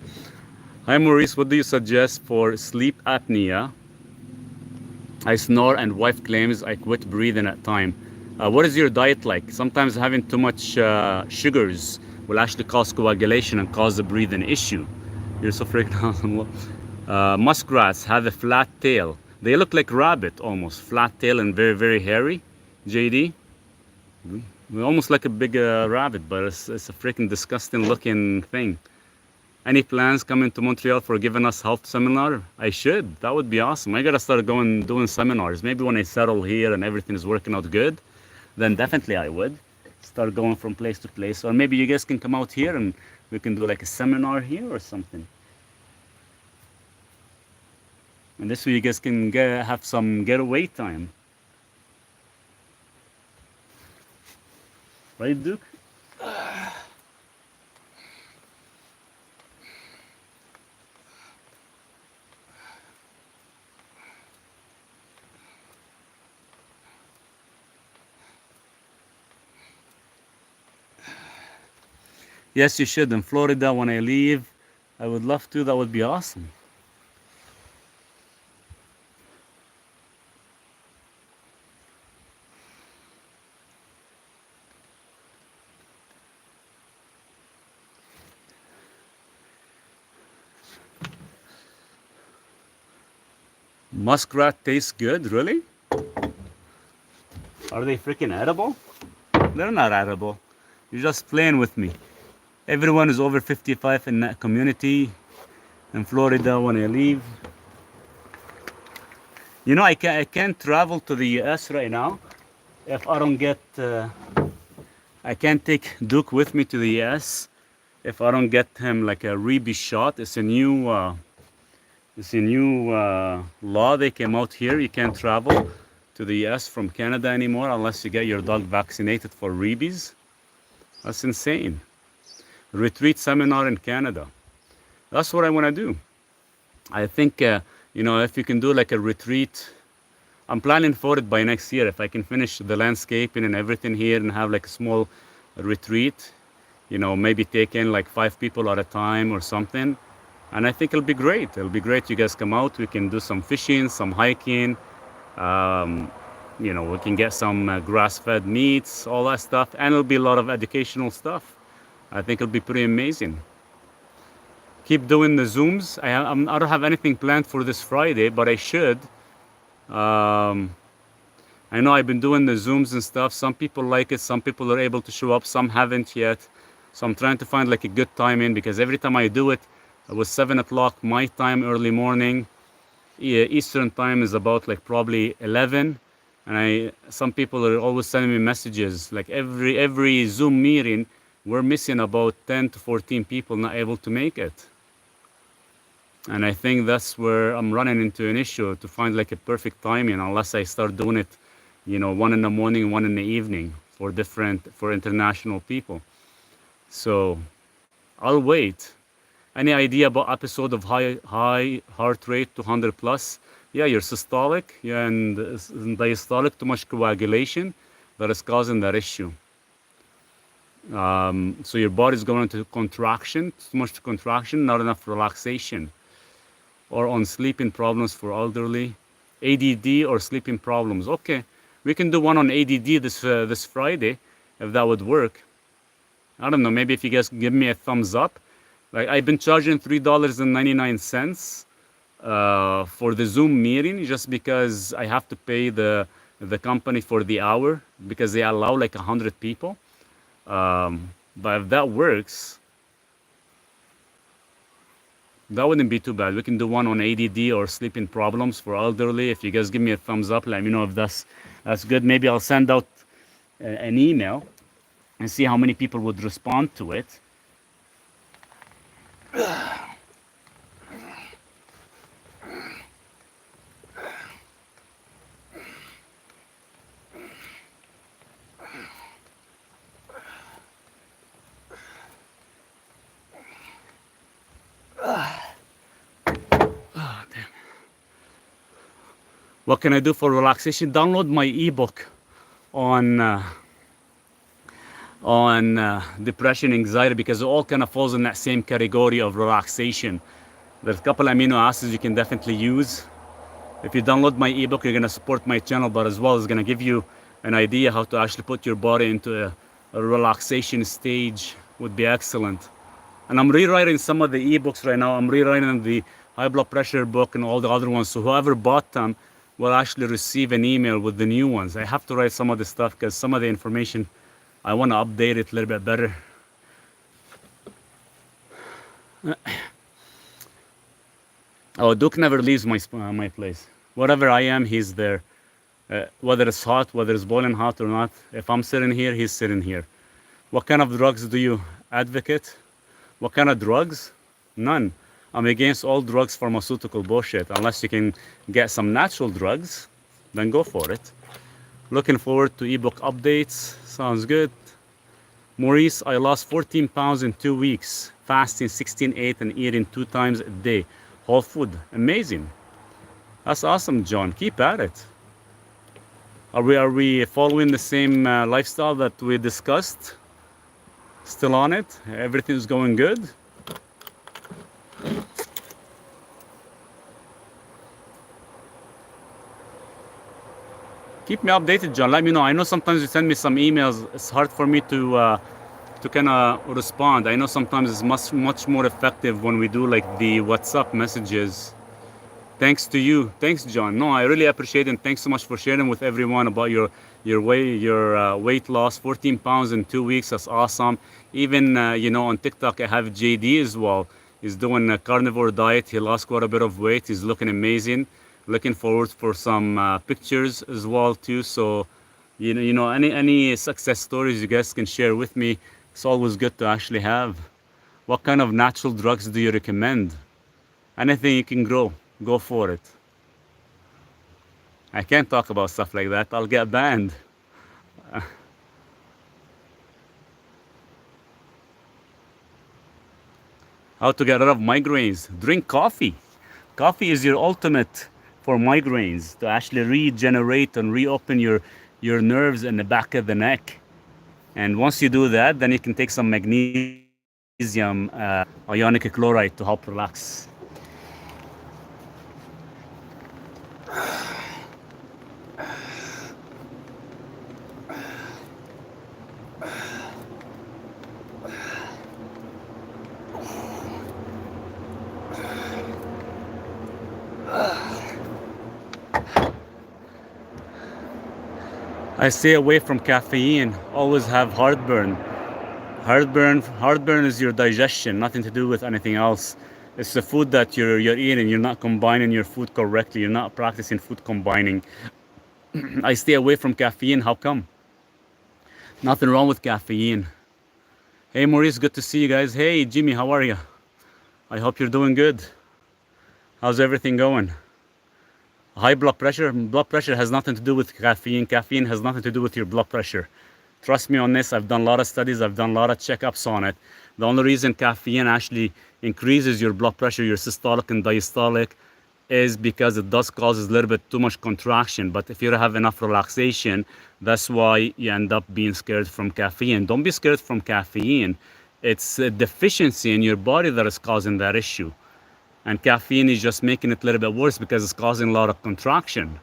Hi Maurice, what do you suggest for sleep apnea? I snore and wife claims I quit breathing at time. What is your diet like? Sometimes having too much sugars will actually cause coagulation and cause a breathing issue. You're so freaking awesome. Muskrats have a flat tail. They look like rabbit almost, flat tail and very, very hairy. JD, we're almost like a big rabbit, but it's a freaking disgusting looking thing. Any plans coming to Montreal for giving us health seminar? I should. That would be awesome. I gotta start doing seminars. Maybe when I settle here and everything is working out good, then definitely I would start going from place to place. Or maybe you guys can come out here and we can do like a seminar here or something. And this way you guys can have some getaway time. Right, Duke? Yes, you should. In Florida, when I leave, I would love to. That would be awesome. Muskrat tastes good, really? Are they freaking edible? They're not edible. You're just playing with me. Everyone is over 55 in that community in Florida when I leave. You know, I can't travel to the US right now if I don't get... I can't take Duke with me to the US if I don't get him like a rabies shot. It's a new law they came out here. You can't travel to the US from Canada anymore unless you get your dog vaccinated for rabies. That's insane. Retreat seminar in Canada. That's what I want to do. I think, if you can do like a retreat, I'm planning for it by next year. If I can finish the landscaping and everything here and have like a small retreat, maybe take in like 5 people at a time or something. And I think it'll be great. It'll be great. You guys come out. We can do some fishing, some hiking. We can get some grass-fed meats, all that stuff. And it'll be a lot of educational stuff. I think it'll be pretty amazing. Keep doing the Zooms. I don't have anything planned for this Friday, but I should. I know I've been doing the Zooms and stuff. Some people like it. Some people are able to show up. Some haven't yet. So I'm trying to find like a good time in, because every time I do it, it was 7 o'clock my time, early morning. Eastern time is about like probably 11. And some people are always sending me messages. Like every Zoom meeting, we're missing about 10 to 14 people not able to make it. And I think that's where I'm running into an issue, to find like a perfect timing, unless I start doing it, 1 in the morning, 1 in the evening for international people. So I'll wait. Any idea about episode of high heart rate, 200 plus? Yeah, you're systolic, and diastolic, too much coagulation that is causing that issue. So your body's going into contraction, too much contraction, not enough relaxation. Or on sleeping problems for elderly, ADD or sleeping problems. Okay, we can do one on ADD this Friday, if that would work. I don't know, maybe if you guys give me a thumbs up. Like, I've been charging $3.99 for the Zoom meeting, just because I have to pay the company for the hour, because they allow like 100 people. But if that works, that wouldn't be too bad. We can do one on ADD or sleeping problems for elderly. If you guys give me a thumbs up, let me know if that's good. Maybe I'll send out an email and see how many people would respond to it. What can I do for relaxation? Download my ebook on depression, anxiety, because it all kind of falls in that same category of relaxation. There's a couple amino acids you can definitely use. If you download my ebook, you're going to support my channel, but as well, it's going to give you an idea how to actually put your body into a relaxation stage. Would be excellent. And I'm rewriting some of the ebooks right now. I'm rewriting the high blood pressure book and all the other ones. So whoever bought them will actually receive an email with the new ones. I have to write some of the stuff, because some of the information, I want to update it a little bit better. Oh, Duke never leaves my place. Whatever I am, he's there. Whether it's hot, whether it's boiling hot or not. If I'm sitting here, he's sitting here. What kind of drugs do you advocate? What kind of drugs? None. I'm against all drugs, pharmaceutical bullshit. Unless you can get some natural drugs, then go for it. Looking forward to ebook updates. Sounds good. Maurice, I lost 14 pounds in 2 weeks, fasting 16/8 and eating 2 times a day. Whole food. Amazing. That's awesome, John. Keep at it. Are we following the same lifestyle that we discussed? Still on it? Everything's going good? Keep me updated, John. Let me know. I know sometimes you send me some emails. It's hard for me to kind of respond. I know sometimes it's much more effective when we do like the WhatsApp messages. Thanks to you. Thanks, John. No, I really appreciate it. And thanks so much for sharing with everyone about your weight loss. 14 pounds in 2 weeks. That's awesome. Even on TikTok, I have JD as well. He's doing a carnivore diet. He lost quite a bit of weight. He's looking amazing. Looking forward for some pictures as well too. So, any success stories you guys can share with me. It's always good to actually have. What kind of natural drugs do you recommend? Anything you can grow, go for it. I can't talk about stuff like that. I'll get banned. How to get rid of migraines? Drink coffee. Coffee is your ultimate for migraines, to actually regenerate and reopen your nerves in the back of the neck. And once you do that, then you can take some magnesium ionic chloride to help relax. I stay away from caffeine. Always have heartburn. Heartburn is your digestion, nothing to do with anything else. It's the food that you're eating. You're not combining your food correctly. You're not practicing food combining. I stay away from caffeine. How come? Nothing wrong with caffeine. Hey Maurice, good to see you guys. Hey Jimmy, how are you? I hope you're doing good. How's everything going? High blood pressure has nothing to do with caffeine. Caffeine has nothing to do with your blood pressure. Trust me on this. I've done a lot of studies. I've done a lot of checkups on it. The only reason caffeine actually increases your blood pressure, your systolic and diastolic, is because it does causes a little bit too much contraction. But if you have enough relaxation, that's why you end up being scared from caffeine. Don't be scared from caffeine. It's a deficiency in your body that is causing that issue. And caffeine is just making it a little bit worse because it's causing a lot of contraction.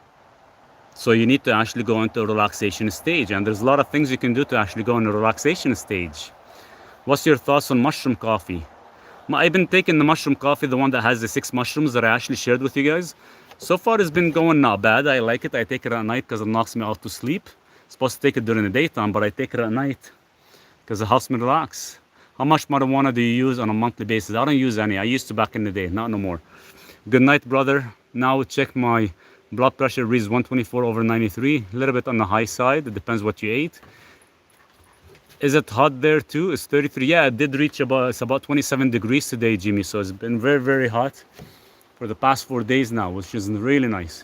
So you need to actually go into a relaxation stage. And there's a lot of things you can do to actually go into a relaxation stage. What's your thoughts on mushroom coffee? I've been taking the mushroom coffee, the one that has the 6 mushrooms that I actually shared with you guys. So far it's been going not bad. I like it. I take it at night because it knocks me out to sleep. I'm supposed to take it during the daytime, but I take it at night because it helps me relax. How much marijuana do you use on a monthly basis? I don't use any. I used to back in the day, not no more. Good night, brother. Now check my blood pressure reads 124/93. A little bit on the high side. It depends what you ate. Is it hot there too? It's 33. Yeah, it did reach it's about 27 degrees today, Jimmy. So it's been very, very hot for the past 4 days now, which is really nice.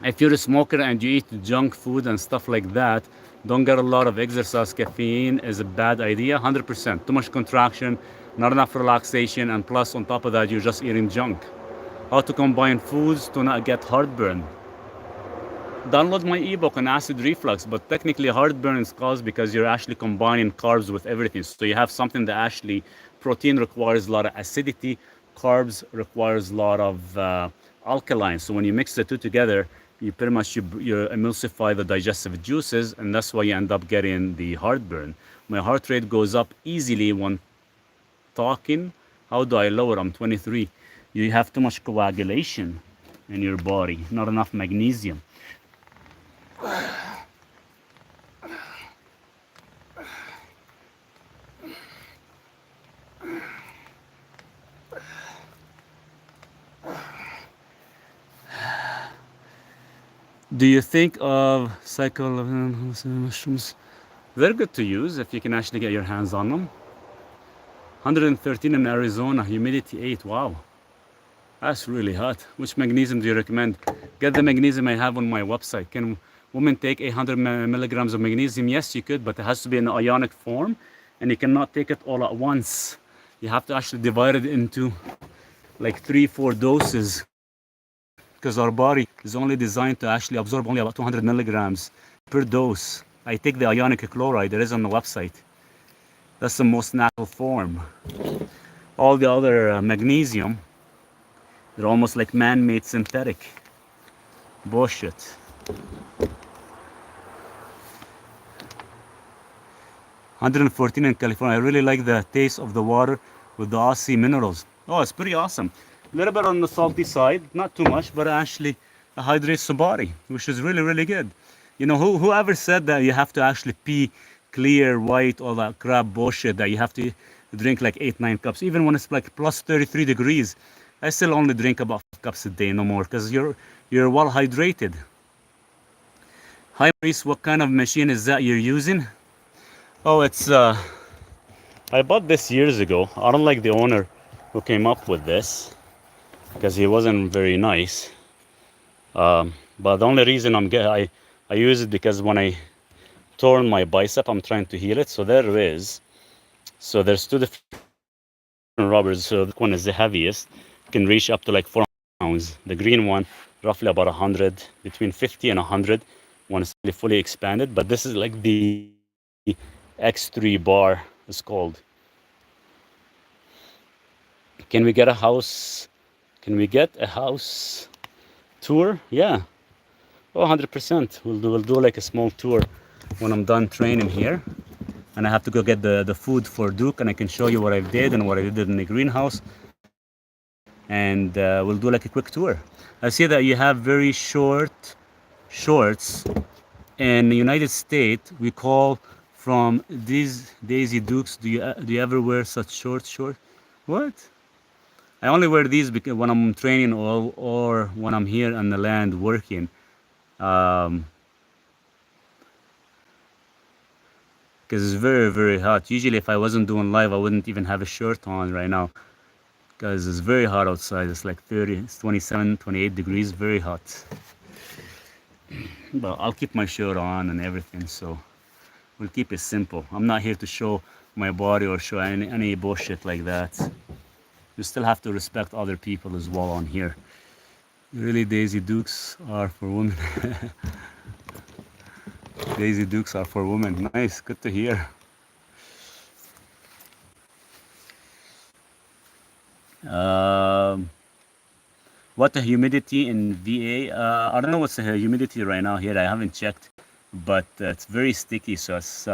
If you're a smoker and you eat junk food and stuff like that, don't get a lot of exercise. Caffeine is a bad idea, 100%. Too much contraction, not enough relaxation, and plus on top of that, you're just eating junk. How to combine foods to not get heartburn. Download my ebook on acid reflux, but technically heartburn is caused because you're actually combining carbs with everything. So you have something that actually, protein requires a lot of acidity, carbs requires a lot of alkaline. So when you mix the two together, you pretty much you emulsify the digestive juices, and that's why you end up getting the heartburn. My heart rate goes up easily when talking. How do I lower? I'm 23. You have too much coagulation in your body, not enough magnesium. Do you think of cycle mushrooms? They're good to use if you can actually get your hands on them. 113 in Arizona, humidity 8. Wow, that's really hot. Which magnesium do you recommend? Get the magnesium I have on my website. Can women take 800 milligrams of magnesium? Yes, you could, but it has to be in ionic form, and you cannot take it all at once. You have to actually divide it into like 3-4 doses, because our body is only designed to actually absorb only about 200 milligrams per dose. I take the ionic chloride, it is on the website. That's the most natural form. All the other magnesium, they're almost like man-made synthetic bullshit. $114 in California. I really like the taste of the water with the Aussie minerals. Oh, it's pretty awesome. A little bit on the salty side, not too much, but it actually hydrates the body, which is really, really good. You know, whoever said that you have to actually pee clear, white, all that crap bullshit, that you have to drink like 8-9 cups, even when it's like plus 33 degrees, I still only drink about 5 cups a day, no more, because you're well hydrated. Hi Maurice, what kind of machine is that you're using? Oh, it's I bought this years ago. I don't like the owner who came up with this, because he wasn't very nice. But the only reason I use it because when I torn my bicep, I'm trying to heal it. So there is. So there's two different rubbers. So this one is the heaviest, can reach up to like 4 pounds. The green one, roughly about 100, between 50 and 100. One is fully expanded, but this is like the X3 bar is called. Can we get a house? Can we get a house tour? Yeah. Oh, 100%. We'll do like a small tour when I'm done training here. And I have to go get the food for Duke, and I can show you what I did and what I did in the greenhouse. And we'll do like a quick tour. I see that you have very short shorts. In the United States, we call from these Daisy Dukes. Do you ever wear such short? What? I only wear these because when I'm training or when I'm here on the land working. Um, because it's very hot. Usually if I wasn't doing live, I wouldn't even have a shirt on right now because it's very hot outside. It's like 30, it's 27, 28 degrees, very hot. But I'll keep my shirt on and everything, so we'll keep it simple. I'm not here to show my body or show any bullshit like that. You still have to respect other people as well on here. Really, Daisy Dukes are for women. Daisy Dukes are for women. Nice, good to hear. What the humidity in VA? I don't know what's the humidity right now here. I haven't checked, but it's very sticky, so it's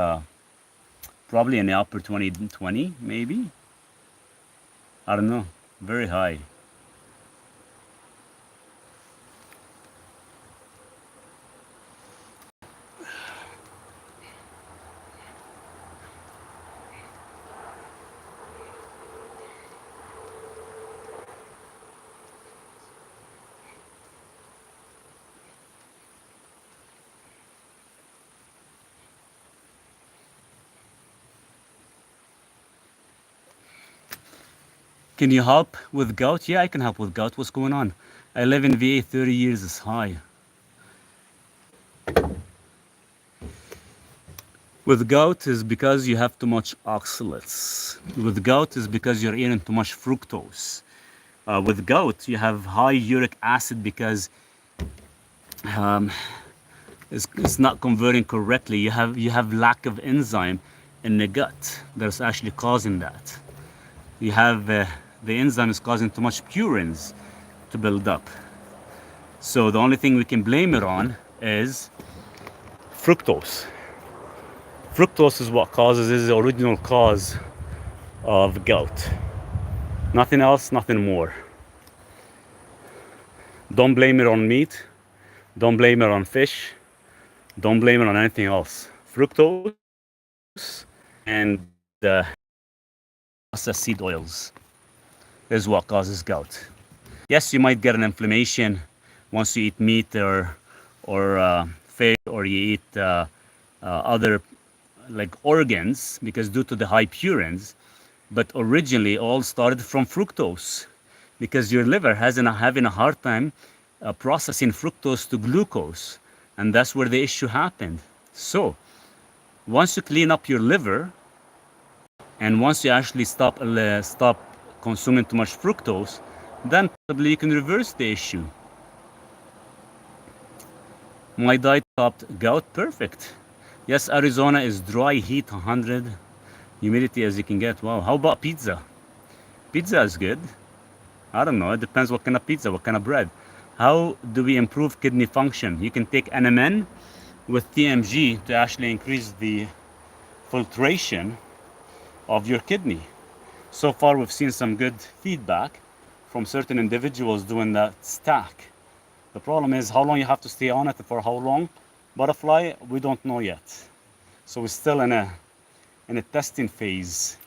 probably in the upper 20, maybe. I don't know. Very high. Can you help with gout? Yeah, I can help with gout. What's going on? I live in VA 30 years is high. With gout is because you have too much oxalates. With gout is because you're eating too much fructose. With gout, you have high uric acid because um, it's not converting correctly. You have lack of enzyme in the gut that's actually causing that. You have the enzyme is causing too much purines to build up. So the only thing we can blame it on is fructose. Fructose is the original cause of gout. Nothing else, nothing more. Don't blame it on meat. Don't blame it on fish. Don't blame it on anything else. Fructose and processed seed oils is what causes gout. Yes, you might get an inflammation once you eat meat or fish, or you eat other like organs, because due to the high purines. But originally, all started from fructose, because your liver having a hard time processing fructose to glucose, and that's where the issue happened. So once you clean up your liver, and once you actually stop consuming too much fructose, then probably you can reverse the issue. My diet topped gout perfect. Yes, Arizona is dry heat, 100 humidity as you can get. Wow. How about pizza? Pizza is good. I don't know. It depends what kind of pizza, what kind of bread. How do we improve kidney function? You can take NMN with TMG to actually increase the filtration of your kidney. So far, we've seen some good feedback from certain individuals doing that stack. The problem is how long you have to stay on it for how long. Butterfly, we don't know yet. So we're still in a testing phase.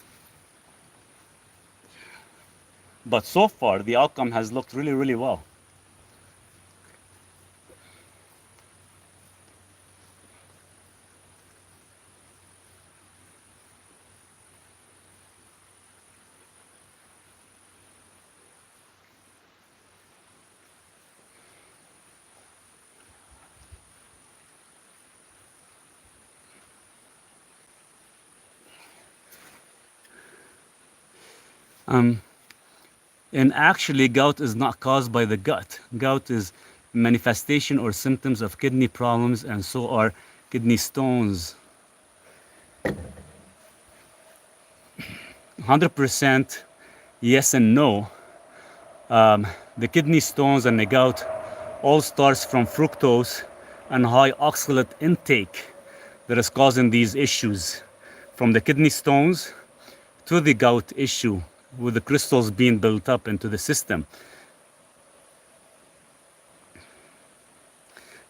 But so far, the outcome has looked really well. And actually, gout is not caused by the gut. Gout is manifestation or symptoms of kidney problems, and so are kidney stones. 100% yes and no. The kidney stones and the gout all starts from fructose and high oxalate intake that is causing these issues, from the kidney stones to the gout issue with the crystals being built up into the system.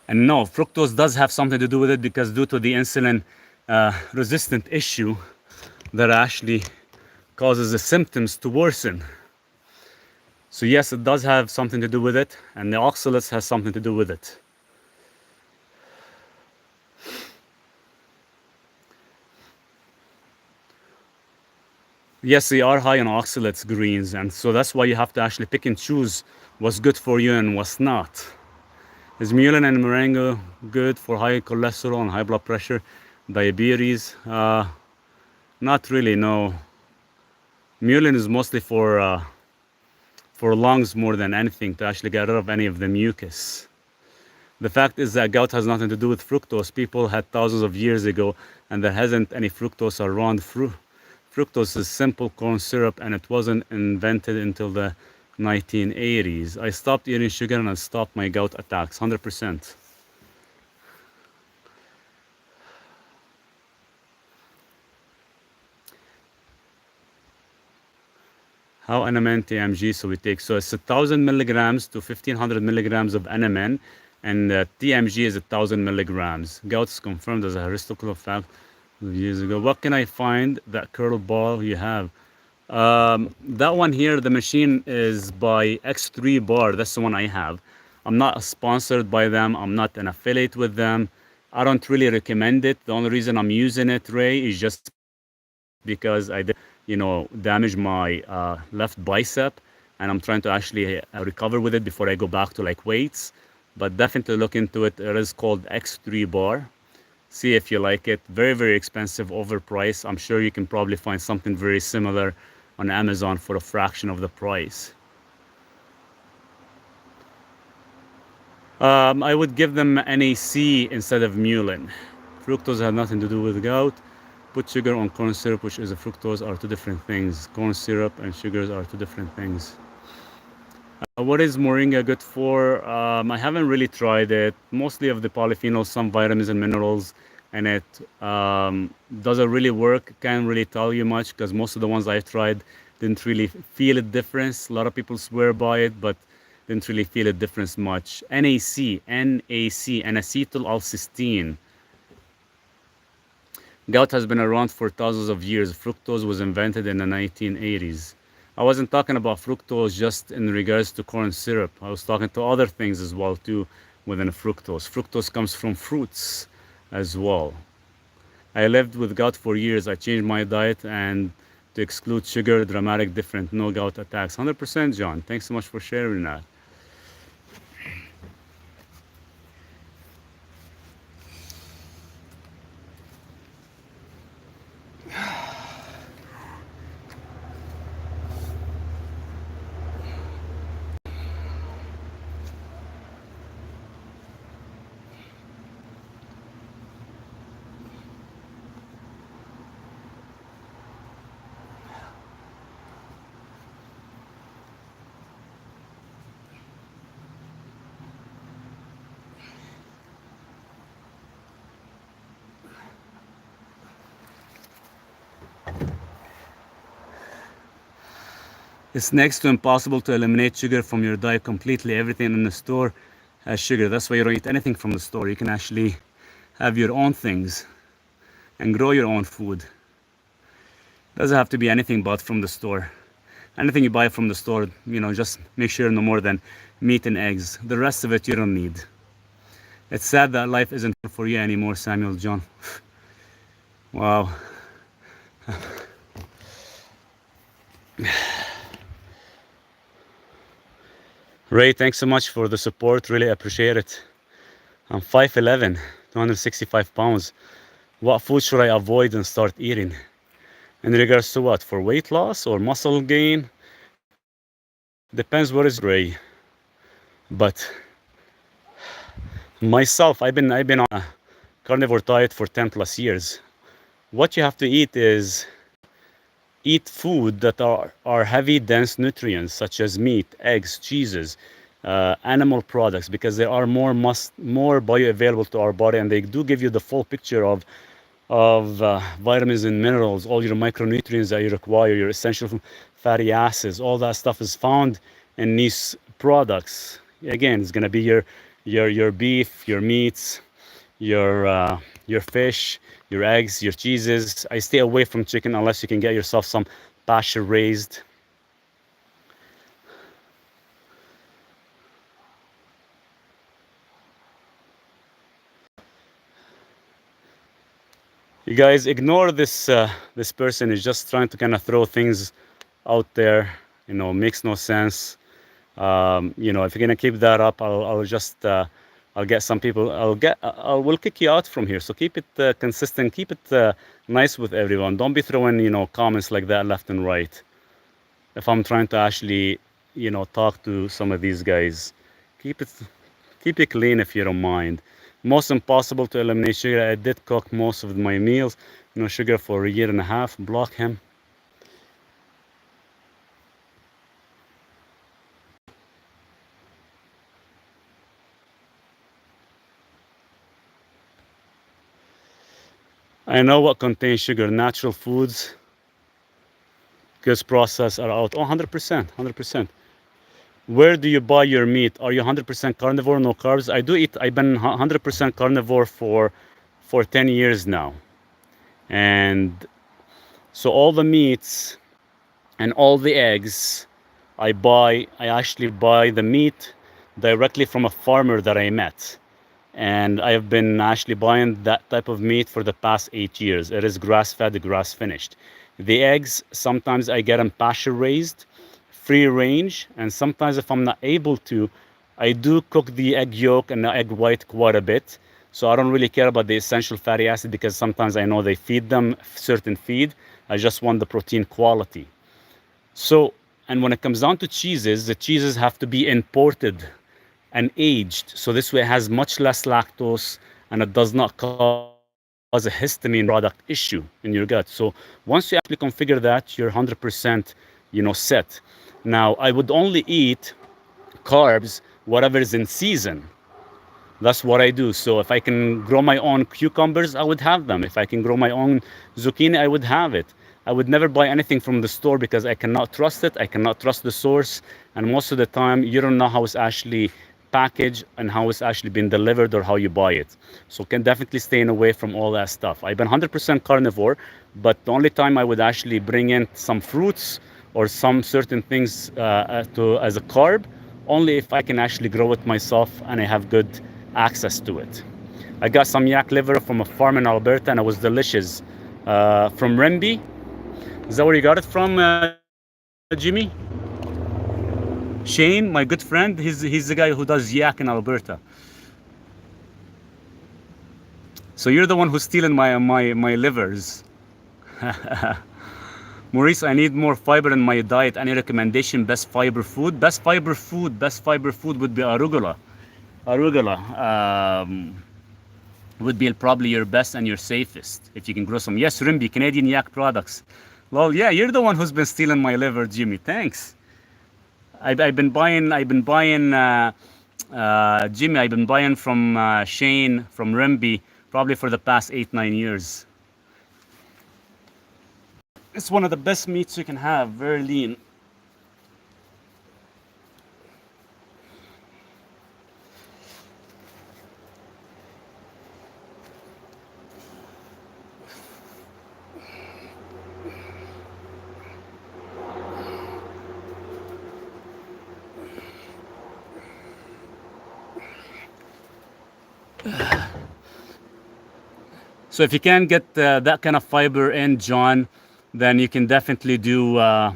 And no, fructose does have something to do with it, because due to the insulin resistant issue that actually causes the symptoms to worsen. So yes, it does have something to do with it, and the oxalates has something to do with it. Yes, they are high in oxalates, greens, and so that's why you have to actually pick and choose what's good for you and what's not. Is mullein and moringa good for high cholesterol and high blood pressure, diabetes? Not really, no. Mullein is mostly for lungs more than anything, to actually get rid of any of the mucus. The fact is that gout has nothing to do with fructose. People had thousands of years ago, and there hasn't any fructose around. Fructose is simple corn syrup, and it wasn't invented until the 1980s. I stopped eating sugar and I stopped my gout attacks, 100%. How NMN TMG so we take? So it's 1,000 milligrams to 1,500 milligrams of NMN, and TMG is 1,000 milligrams. Gout is confirmed as a historical fact years ago. What can I find that curl ball you have? That one here, the machine is by X3 Bar. That's the one I have. I'm not sponsored by them. I'm not an affiliate with them. I don't really recommend it. The only reason I'm using it, Ray, is just because I did, damage my left bicep, and I'm trying to actually recover with it before I go back to like weights. But definitely look into it. It is called X3 Bar. See if you like it. Very, very expensive, overpriced. I'm sure you can probably find something very similar on Amazon for a fraction of the price. I would give them NAC instead of mullein. Fructose has nothing to do with gout. Put sugar on corn syrup, which is a fructose, are two different things. Corn syrup and sugars are two different things. What is moringa good for? I haven't really tried it. Mostly of the polyphenols, some vitamins and minerals, and it does it really work? Can't really tell you much, because most of the ones I've tried didn't really feel a difference. A lot of people swear by it, but didn't really feel a difference much. NAC, N-acetyl-L-cysteine. Gout has been around for thousands of years. Fructose was invented in the 1980s. I wasn't talking about fructose just in regards to corn syrup. I was talking to other things as well too within fructose. Fructose comes from fruits as well. I lived with gout for years. I changed my diet and to exclude sugar, dramatic different, no gout attacks. 100%, John. Thanks so much for sharing that. It's next to impossible to eliminate sugar from your diet completely. Everything in the store has sugar. That's why you don't eat anything from the store. You can actually have your own things and grow your own food. Doesn't have to be anything bought from the store. Anything you buy from the store, just make sure no more than meat and eggs. The rest of it you don't need. It's sad that life isn't for you anymore, Samuel John. Wow. Ray, thanks so much for the support. Really appreciate it. I'm 5'11", 265 pounds. What food should I avoid and start eating? In regards to what? For weight loss or muscle gain? Depends what is gray. But myself, I've been on a carnivore diet for 10 plus years. What you have to eat is eat food that are heavy, dense nutrients such as meat, eggs, cheeses, animal products, because they are more bioavailable to our body, and they do give you the full picture of vitamins and minerals, all your micronutrients that you require, your essential fatty acids, all that stuff is found in these products. Again, it's gonna be your beef, your meats, your fish, your eggs, your cheeses. I stay away from chicken unless you can get yourself some pasture raised. You guys ignore this. This person is just trying to kind of throw things out there. You know, makes no sense. You know, if you're gonna keep that up, I'll just I'll get some people. We'll kick you out from here. So keep it consistent. Keep it nice with everyone. Don't be throwing comments like that left and right. If I'm trying to actually talk to some of these guys, keep it clean if you don't mind. Most impossible to eliminate sugar. I did cook most of my meals. Sugar for a year and a half. Block him. I know what contains sugar. Natural foods, goods processed are out. Oh, 100%, 100%. Where do you buy your meat? Are you 100% carnivore, no carbs? I do eat. I've been 100% carnivore for 10 years now. And so all the meats and all the eggs I actually buy the meat directly from a farmer that I met. And I have been actually buying that type of meat for the past 8 years. It is grass-fed, grass-finished. The eggs, sometimes I get them pasture-raised, free-range, and sometimes if I'm not able to, I do cook the egg yolk and the egg white quite a bit. So I don't really care about the essential fatty acid because sometimes I know they feed them certain feed. I just want the protein quality. So, and when it comes down to cheeses, the cheeses have to be imported and aged. So this way it has much less lactose and it does not cause a histamine product issue in your gut. So once you actually configure that, you're 100% set. Now, I would only eat carbs, whatever is in season. That's what I do. So if I can grow my own cucumbers, I would have them. If I can grow my own zucchini, I would have it. I would never buy anything from the store because I cannot trust it. I cannot trust the source. And most of the time, you don't know how it's actually packaged and how it's actually been delivered or how you buy it. So can definitely staying away from all that stuff. I've been 100% carnivore, but the only time I would actually bring in some fruits or some certain things as a carb, only if I can actually grow it myself and I have good access to it. I got some yak liver from a farm in Alberta and it was delicious. From Remby. Is that where you got it from, Jimmy? Shane, my good friend, he's the guy who does yak in Alberta. So you're the one who's stealing my livers. Maurice, I need more fiber in my diet. Any recommendation? Best fiber food? Best fiber food would be arugula. Arugula would be probably your best and your safest if you can grow some. Yes, Rimby, Canadian yak products. Well, yeah, you're the one who's been stealing my liver, Jimmy. Thanks. I've been buying Jimmy. I've been buying from Shane from Rimby probably for the past 8-9 years. It's one of the best meats you can have. Very lean. So if you can get that kind of fiber in, John, then you can definitely do a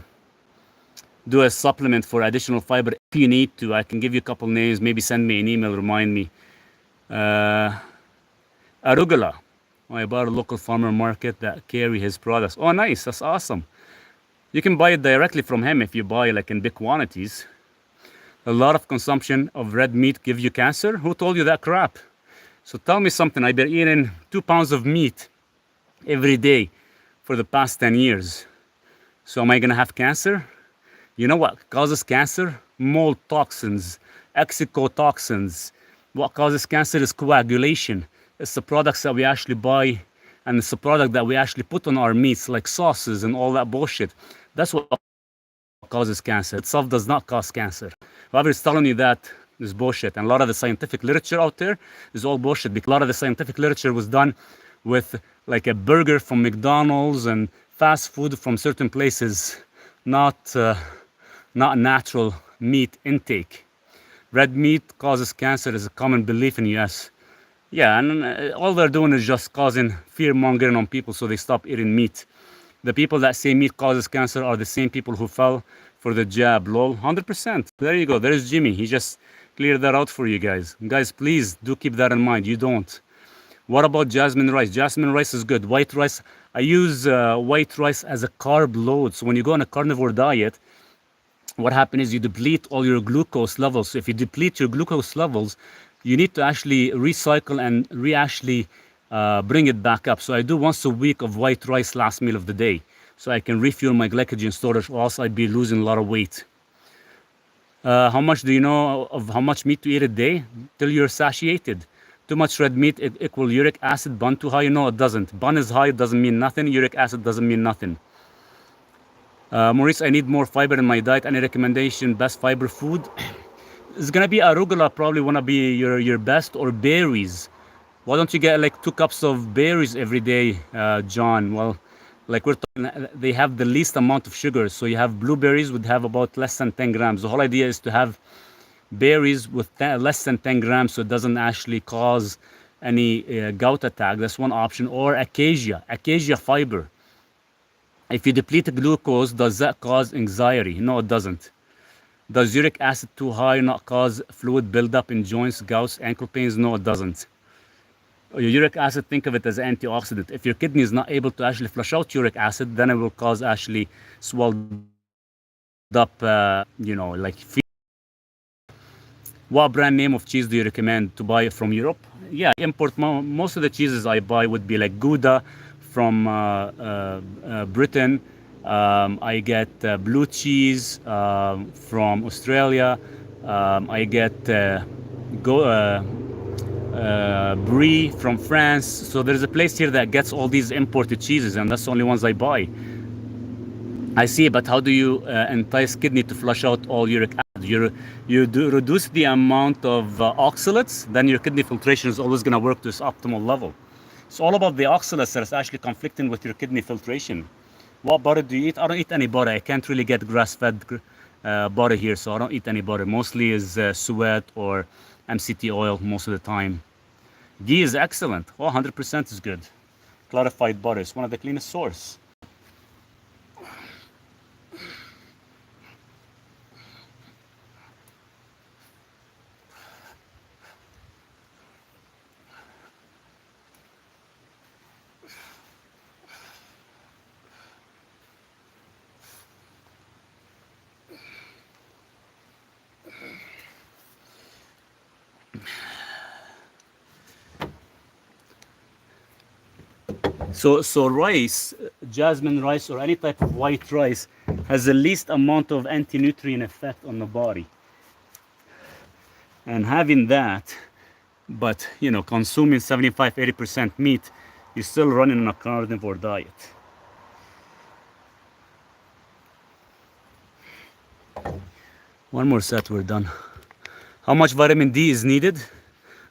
supplement for additional fiber if you need to. I can give you a couple names. Maybe send me an email, remind me. Arugula. I bought a local farmer market that carry his products. Oh, nice. That's awesome. You can buy it directly from him if you buy like in big quantities. A lot of consumption of red meat give you cancer? Who told you that crap? So tell me something. I've been eating 2 pounds of meat every day for the past 10 years. So am I gonna have cancer? You know what causes cancer? Mold toxins, exotoxins. What causes cancer is coagulation. It's the products that we actually buy, and it's the product that we actually put on our meats, like sauces and all that bullshit. That's what causes cancer. Itself does not cause cancer. Whoever is telling you that is bullshit. And a lot of the scientific literature out there is all bullshit, because a lot of the scientific literature was done with like a burger from McDonald's and fast food from certain places, not natural meat intake. Red meat causes cancer is a common belief in the US. Yeah, and all they're doing is just causing fear mongering on people so they stop eating meat. The people that say meat causes cancer are the same people who fell for the jab, lol. 100%. There you go. There's Jimmy. He just cleared that out for you guys. Guys, please do keep that in mind. You don't. What about jasmine rice? Jasmine rice is good. White rice, I use white rice as a carb load. So when you go on a carnivore diet, what happens is you deplete all your glucose levels. So if you deplete your glucose levels, you need to actually recycle and bring it back up. So I do once a week of white rice last meal of the day, so I can refuel my glycogen storage, or else I'd be losing a lot of weight. How much do you know of how much meat to eat a day? Till you're satiated. Too much red meat equal uric acid. Bun too high? No, it doesn't. Bun is high, it doesn't mean nothing. Uric acid doesn't mean nothing. Maurice, I need more fiber in my diet. Any recommendation? Best fiber food? It's gonna be arugula, probably wanna be your best, or berries. Why don't you get like 2 cups of berries every day, John? Well, like we're talking, they have the least amount of sugar. So you have blueberries would have about less than 10 grams. The whole idea is to have berries with less than 10 grams, so it doesn't actually cause any gout attack. That's one option. Or acacia fiber. If you deplete the glucose, does that cause anxiety? No, it doesn't. Does uric acid too high not cause fluid buildup in joints, gouts, ankle pains? No, it doesn't. Your uric acid, think of it as an antioxidant. If your kidney is not able to actually flush out uric acid, then it will cause actually swelled up, like fever. What brand name of cheese do you recommend to buy from Europe? Yeah, import. Most of the cheeses I buy would be like Gouda from Britain. I get blue cheese from Australia. I get Brie from France. So there's a place here that gets all these imported cheeses, and that's the only ones I buy. I see, but how do you entice kidney to flush out all uric acid? You do reduce the amount of oxalates, then your kidney filtration is always going to work to its optimal level. It's all about the oxalates that is actually conflicting with your kidney filtration. What butter do you eat? I don't eat any butter. I can't really get grass-fed butter here, so I don't eat any butter. Mostly is suet or MCT oil most of the time. Ghee is excellent. Oh, 100% is good. Clarified butter is one of the cleanest source. So rice, jasmine rice, or any type of white rice has the least amount of anti-nutrient effect on the body. And having that, but consuming 75-80% meat, you're still running on a carnivore diet. One more set, we're done. How much vitamin D is needed?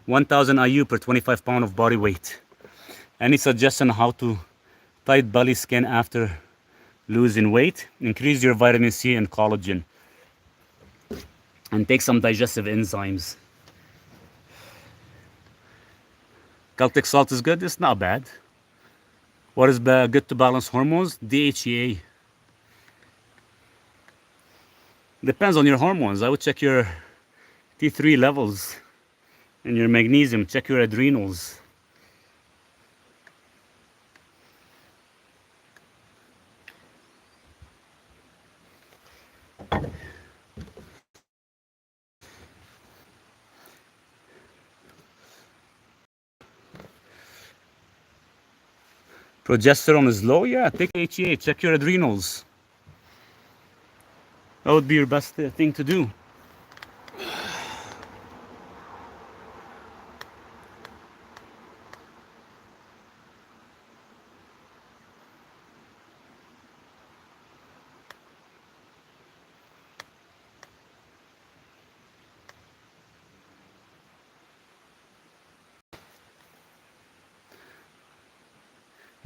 1000 IU per 25 pound of body weight. Any suggestion how to tight belly skin after losing weight? Increase your vitamin C and collagen, and take some digestive enzymes. Celtic salt is good. It's not bad. What is good to balance hormones? DHEA. Depends on your hormones. I would check your T3 levels and your magnesium. Check your adrenals. Progesterone is low, yeah, take HEA, check your adrenals. That would be your best thing to do.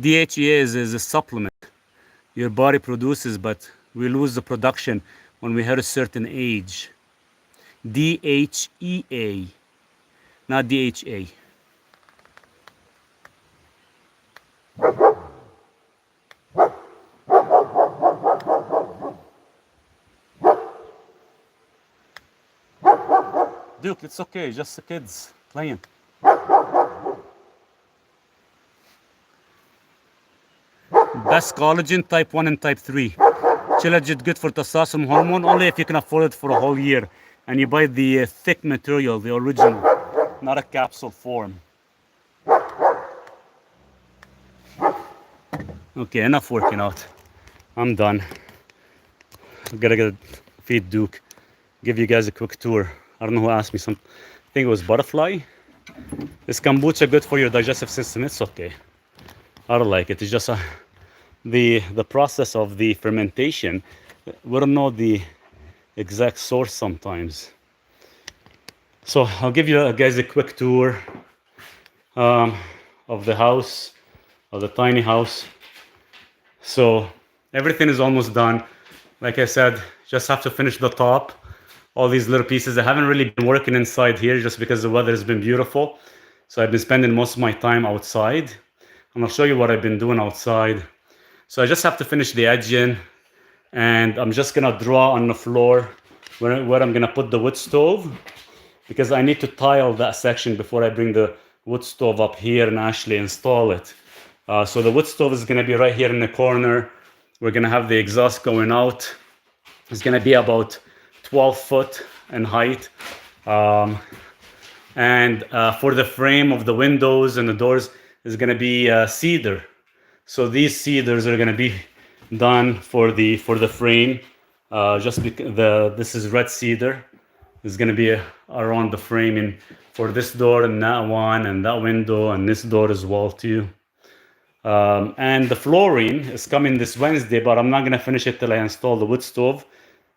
DHEA is a supplement your body produces, but we lose the production when we hit a certain age. DHEA, not DHA. Duke, it's okay, just the kids playing. Best collagen, type 1 and type 3. Shilajit good for testosterone hormone, only if you can afford it for a whole year. And you buy the thick material, the original, not a capsule form. Okay, enough working out. I'm done. I gotta go feed Duke. Give you guys a quick tour. I don't know who asked me some. I think it was butterfly. Is kombucha good for your digestive system? It's okay. I don't like it. It's just the process of the fermentation. We don't know the exact source sometimes. So I'll give you guys a quick tour of the house, of the tiny house. So everything is almost done. Like I said, just have to finish the top. All these little pieces. I haven't really been working inside here just because the weather has been beautiful. So I've been spending most of my time outside. And I'll show you what I've been doing outside. So I just have to finish the edging, and I'm just gonna draw on the floor where I'm gonna put the wood stove, because I need to tile that section before I bring the wood stove up here and actually install it. So the wood stove is gonna be right here in the corner. We're gonna have the exhaust going out. It's gonna be about 12 foot in height. And for the frame of the windows and the doors is gonna be cedar. So these cedars are gonna be done for the frame. Just because this is red cedar. It's gonna be around the framing for this door and that one and that window and this door as well too. And the flooring is coming this Wednesday, but I'm not gonna finish it till I install the wood stove.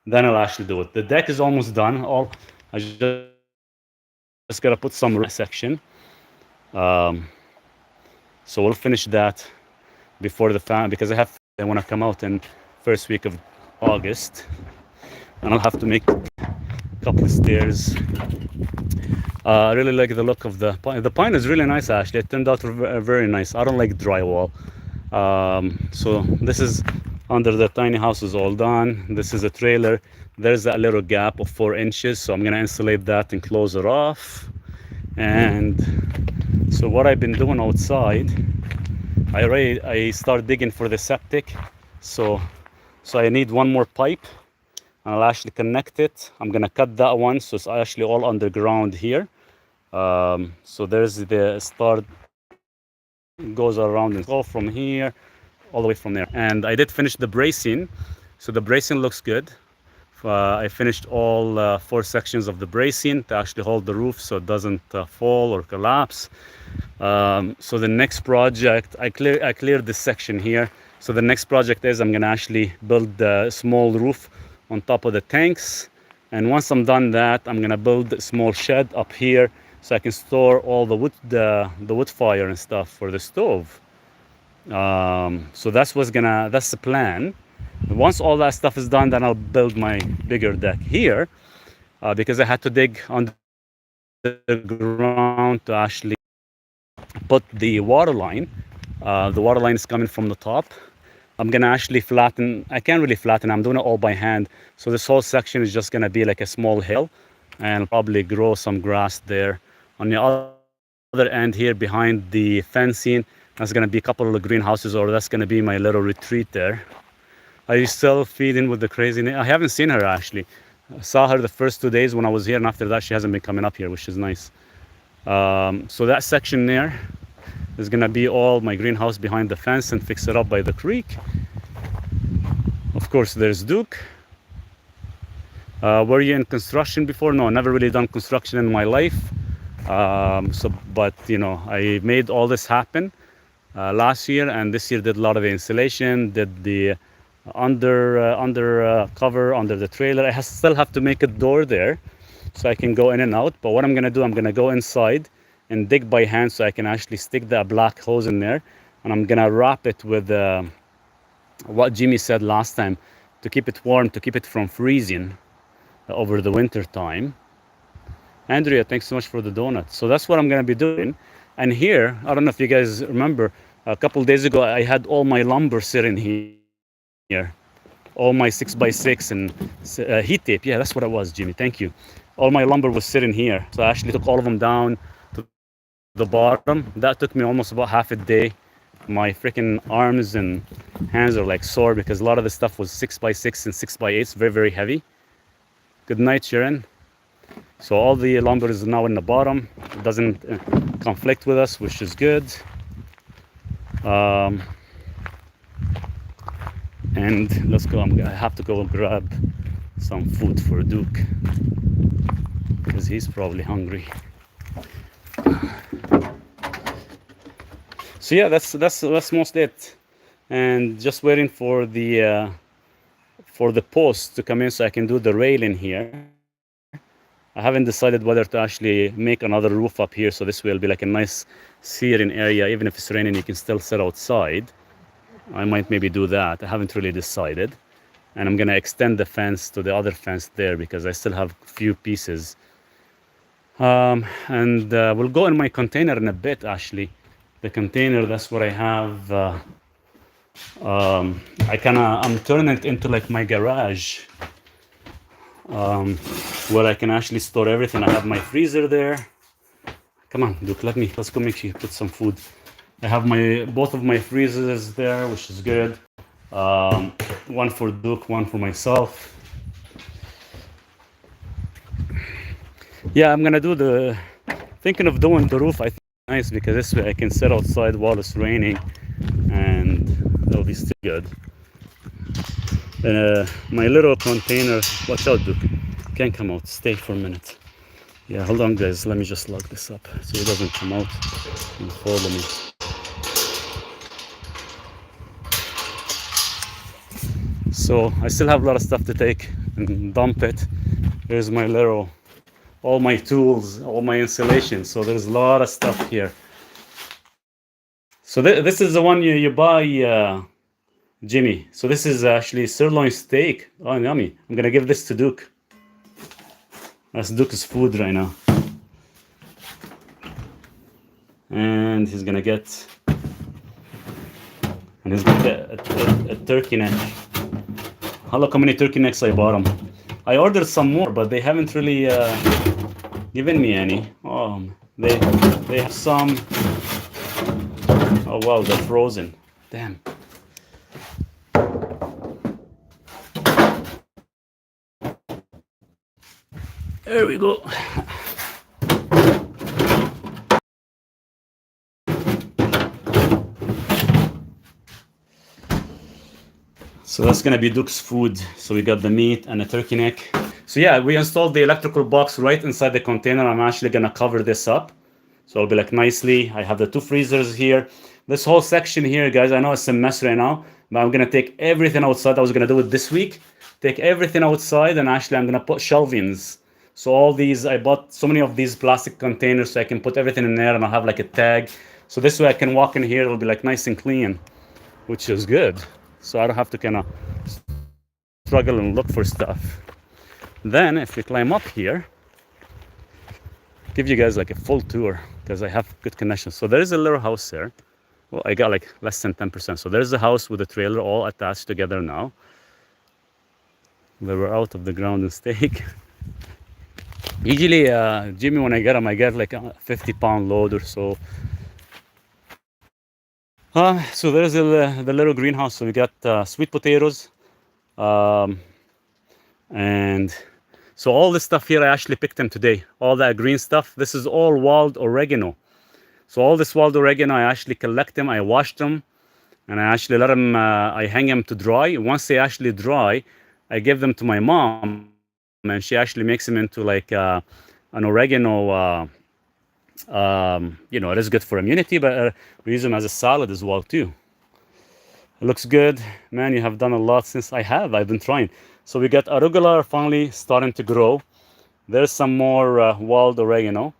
Then I'll actually do it. The deck is almost done. I just gotta put some section. So we'll finish that before the fan, because I want to come out in first week of August, and I'll have to make a couple of stairs. I really like the look of the pine. The pine is really nice actually. It turned out very nice. I don't like drywall. So this is under the tiny house is all done. This is a trailer. There's that little gap of 4 inches, so I'm gonna insulate that and close it off. And so what I've been doing outside, I start digging for the septic. So I need one more pipe, and I'll actually connect it. I'm gonna cut that one, so it's actually all underground here. So there's the start, goes around and go from here all the way from there. And I did finish the bracing, so the bracing looks good. I finished all 4 sections of the bracing to actually hold the roof so it doesn't fall or collapse. So the next project, I cleared this section here. So the next project is I'm gonna actually build a small roof on top of the tanks. And once I'm done that, I'm gonna build a small shed up here so I can store all the wood fire and stuff for the stove. So that's the plan. Once all that stuff is done, then I'll build my bigger deck here, because I had to dig under the ground to actually put the water line. The water line is coming from the top. I'm gonna actually flatten. I can't really flatten. I'm doing it all by hand. So this whole section is just gonna be like a small hill, and I'll probably grow some grass there. On the other end here, behind the fencing, that's gonna be a couple of greenhouses, or that's gonna be my little retreat there. Are you still feeding with the crazy? I haven't seen her actually. I saw her the first 2 days when I was here, and after that she hasn't been coming up here, which is nice. So that section there, There's gonna be all my greenhouse behind the fence and fix it up by the creek. Of course, there's Duke. Were you in construction before? No, never really done construction in my life. But you know, I made all this happen last year, and this year did a lot of the installation, did the cover under the trailer. I still have to make a door there so I can go in and out. But what I'm gonna do, I'm gonna go inside and dig by hand so I can actually stick the black hose in there, and I'm gonna wrap it with what Jimmy said last time, to keep it warm, to keep it from freezing over the winter time. Andrea, thanks so much for the donut. So that's what I'm gonna be doing. And here, I don't know if you guys remember, a couple days ago I had all my lumber sitting here, all my 6x6 and heat tape. Yeah, that's what it was, Jimmy, thank you. All my lumber was sitting here, so I actually took all of them down to the bottom. That took me almost about half a day. My freaking arms and hands are like sore because a lot of the stuff was 6x6 and 6x8, very, very heavy. Good night, Sharon. So all the lumber is now in the bottom. It doesn't conflict with us, which is good. And let's go. I have to go grab some food for Duke because he's probably hungry. So yeah, that's mostly it. And just waiting for the post to come in so I can do the railing here. I haven't decided whether to actually make another roof up here, so this will be like a nice seating area. Even if it's raining, you can still sit outside. I might maybe do that. I haven't really decided. And I'm gonna extend the fence to the other fence there because I still have a few pieces. And we'll go in my container in a bit, actually. The container, that's what I have. I'm turning it into like my garage, where I can actually store everything. I have my freezer there. Come on, Duke, let's go make sure you put some food. I have both of my freezers there, which is good. One for Duke, one for myself. Yeah, I'm gonna do thinking of doing the roof. I think it's nice because this way I can sit outside while it's raining, and it'll be still good. My little container, watch out, Duke, can't come out, stay for a minute. Yeah, hold on guys, let me just lock this up so it doesn't come out and follow me. So I still have a lot of stuff to take and dump it. There's my all my tools, all my insulation, so there's a lot of stuff here. So this is the one you buy, Jimmy. So this is actually sirloin steak. Oh, yummy. I'm gonna give this to Duke. That's Duke's food right now. And he's gonna get a turkey neck. Look how many turkey necks I bought him. I ordered some more, but they haven't really given me any. They have some. Oh wow, they're frozen. Damn. There we go. So that's gonna be Duke's food. So we got the meat and a turkey neck. So yeah, we installed the electrical box right inside the container. I'm actually gonna cover this up. So it'll be like nicely. I have the two freezers here. This whole section here, guys, I know it's a mess right now, but I'm gonna take everything outside. I was gonna do it this week. Take everything outside, and actually I'm gonna put shelvings. So all these, I bought so many of these plastic containers so I can put everything in there, and I'll have like a tag. So this way I can walk in here, it'll be like nice and clean, which is good. So I don't have to kind of struggle and look for stuff. Then if we climb up here, give you guys like a full tour because I have good connections. So there is a little house there. Well, I got like less than 10%. So there's a house with a trailer all attached together now. They were out of the ground and stake. Usually, Jimmy, when I get them, I get like a 50-pound load or so. So there's the little greenhouse. So we got sweet potatoes. And so all this stuff here, I actually picked them today. All that green stuff, this is all wild oregano. So all this wild oregano, I actually collect them, I wash them, and I actually let them, I hang them to dry. Once they actually dry, I give them to my mom, and she actually makes them into like an oregano, it is good for immunity, but we use them as a salad as well too. It looks good. Man, you have done a lot since I've been trying. So we got arugula finally starting to grow. There's some more wild oregano.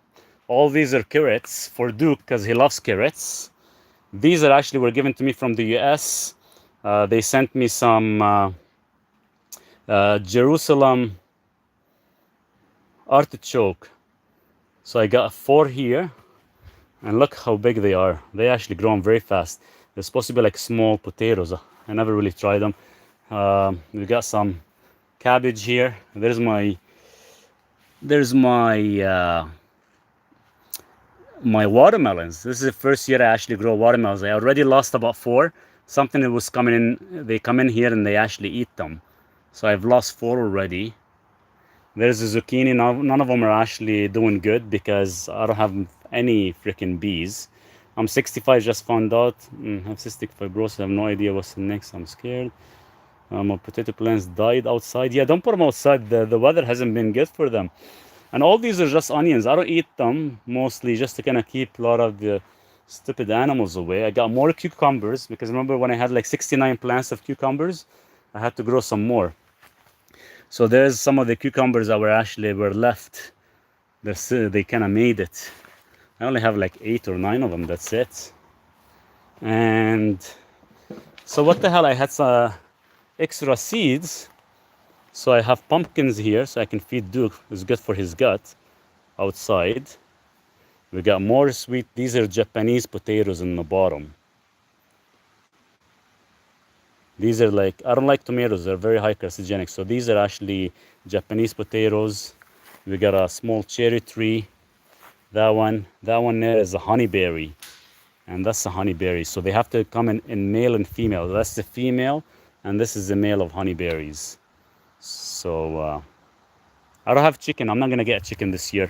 All these are carrots for Duke because he loves carrots. These are actually were given to me from the US. They sent me some Jerusalem artichoke. So I got 4 here. And look how big they are. They actually grow very fast. They're supposed to be like small potatoes. I never really tried them. We got some cabbage here. There's my my watermelons. This is the first year I actually grow watermelons. I already lost about 4. Something that was coming in, they come in here and they actually eat them. So I've lost 4 already. There's a zucchini. None of them are actually doing good because I don't have any freaking bees. I'm 65, just found out. I have cystic fibrosis. I have no idea what's next. I'm scared. My potato plants died outside. Yeah, don't put them outside. The weather hasn't been good for them. And all these are just onions. I don't eat them mostly just to kind of keep a lot of the stupid animals away. I got more cucumbers because remember when I had like 69 plants of cucumbers, I had to grow some more. So there's some of the cucumbers that were left. They kind of made it. I only have like 8 or 9 of them. That's it. And so what the hell? I had some extra seeds. So I have pumpkins here, so I can feed Duke. It's good for his gut. Outside, we got more sweet. These are Japanese potatoes in the bottom. These are like, I don't like tomatoes. They're very high carcinogenic. So these are actually Japanese potatoes. We got a small cherry tree. That one there is a honeyberry. And that's a honeyberry. So they have to come in male and female. That's the female, and this is the male of honeyberries. So I don't have chicken. I'm not gonna get chicken this year.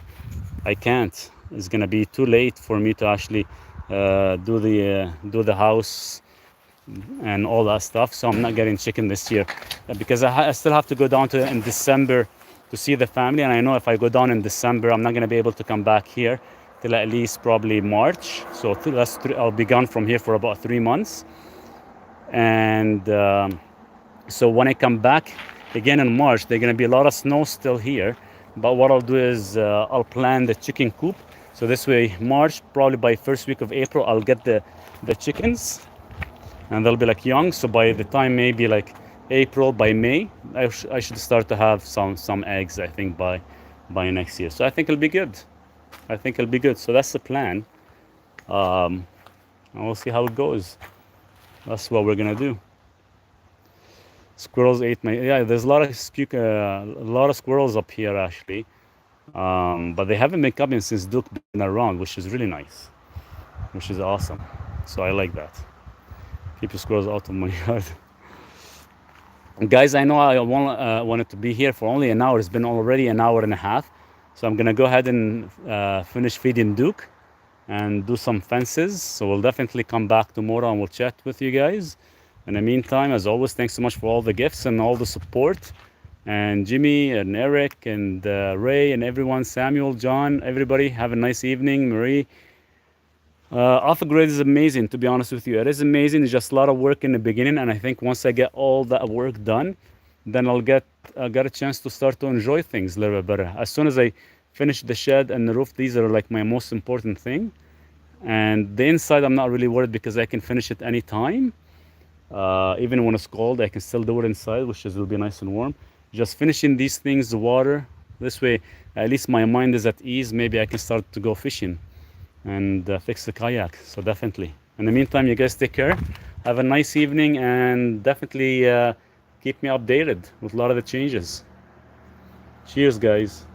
I can't. It's gonna be too late for me to actually do the house and all that stuff. So I'm not getting chicken this year because I still have to go down in December to see the family. And I know if I go down in December, I'm not gonna be able to come back here till at least probably March. So I'll be gone from here for about 3 months. And so when I come back again in March, there's gonna be a lot of snow still here. But what I'll do is I'll plan the chicken coop. So this way, March, probably by first week of April, I'll get the chickens, and they'll be like young. So by the time maybe like April, by May, I should start to have some eggs. I think by next year. So I think it'll be good. So that's the plan. And we'll see how it goes. That's what we're gonna do. Squirrels ate there's a lot of squirrels up here actually, but they haven't been coming since Duke been around, which is really nice, which is awesome. So I like that. Keep the squirrels out of my yard. Guys, I know I wanted to be here for only an hour. It's been already an hour and a half, so I'm gonna go ahead and finish feeding Duke and do some fences. So we'll definitely come back tomorrow and we'll chat with you guys. In the meantime, as always, thanks so much for all the gifts and all the support. And Jimmy and Eric and Ray and everyone, Samuel, John, everybody, have a nice evening. Marie. Alpha Grade is amazing, to be honest with you. It is amazing. It's just a lot of work in the beginning. And I think once I get all that work done, then I'll get a chance to start to enjoy things a little bit better. As soon as I finish the shed and the roof, these are like my most important thing. And the inside, I'm not really worried because I can finish it anytime. Even when it's cold, I can still do it inside, which will be nice and warm. Just finishing these things, the water, this way at least my mind is at ease. Maybe I can start to go fishing and fix the kayak. So definitely, in the meantime, you guys take care, have a nice evening, and definitely keep me updated with a lot of the changes. Cheers, guys.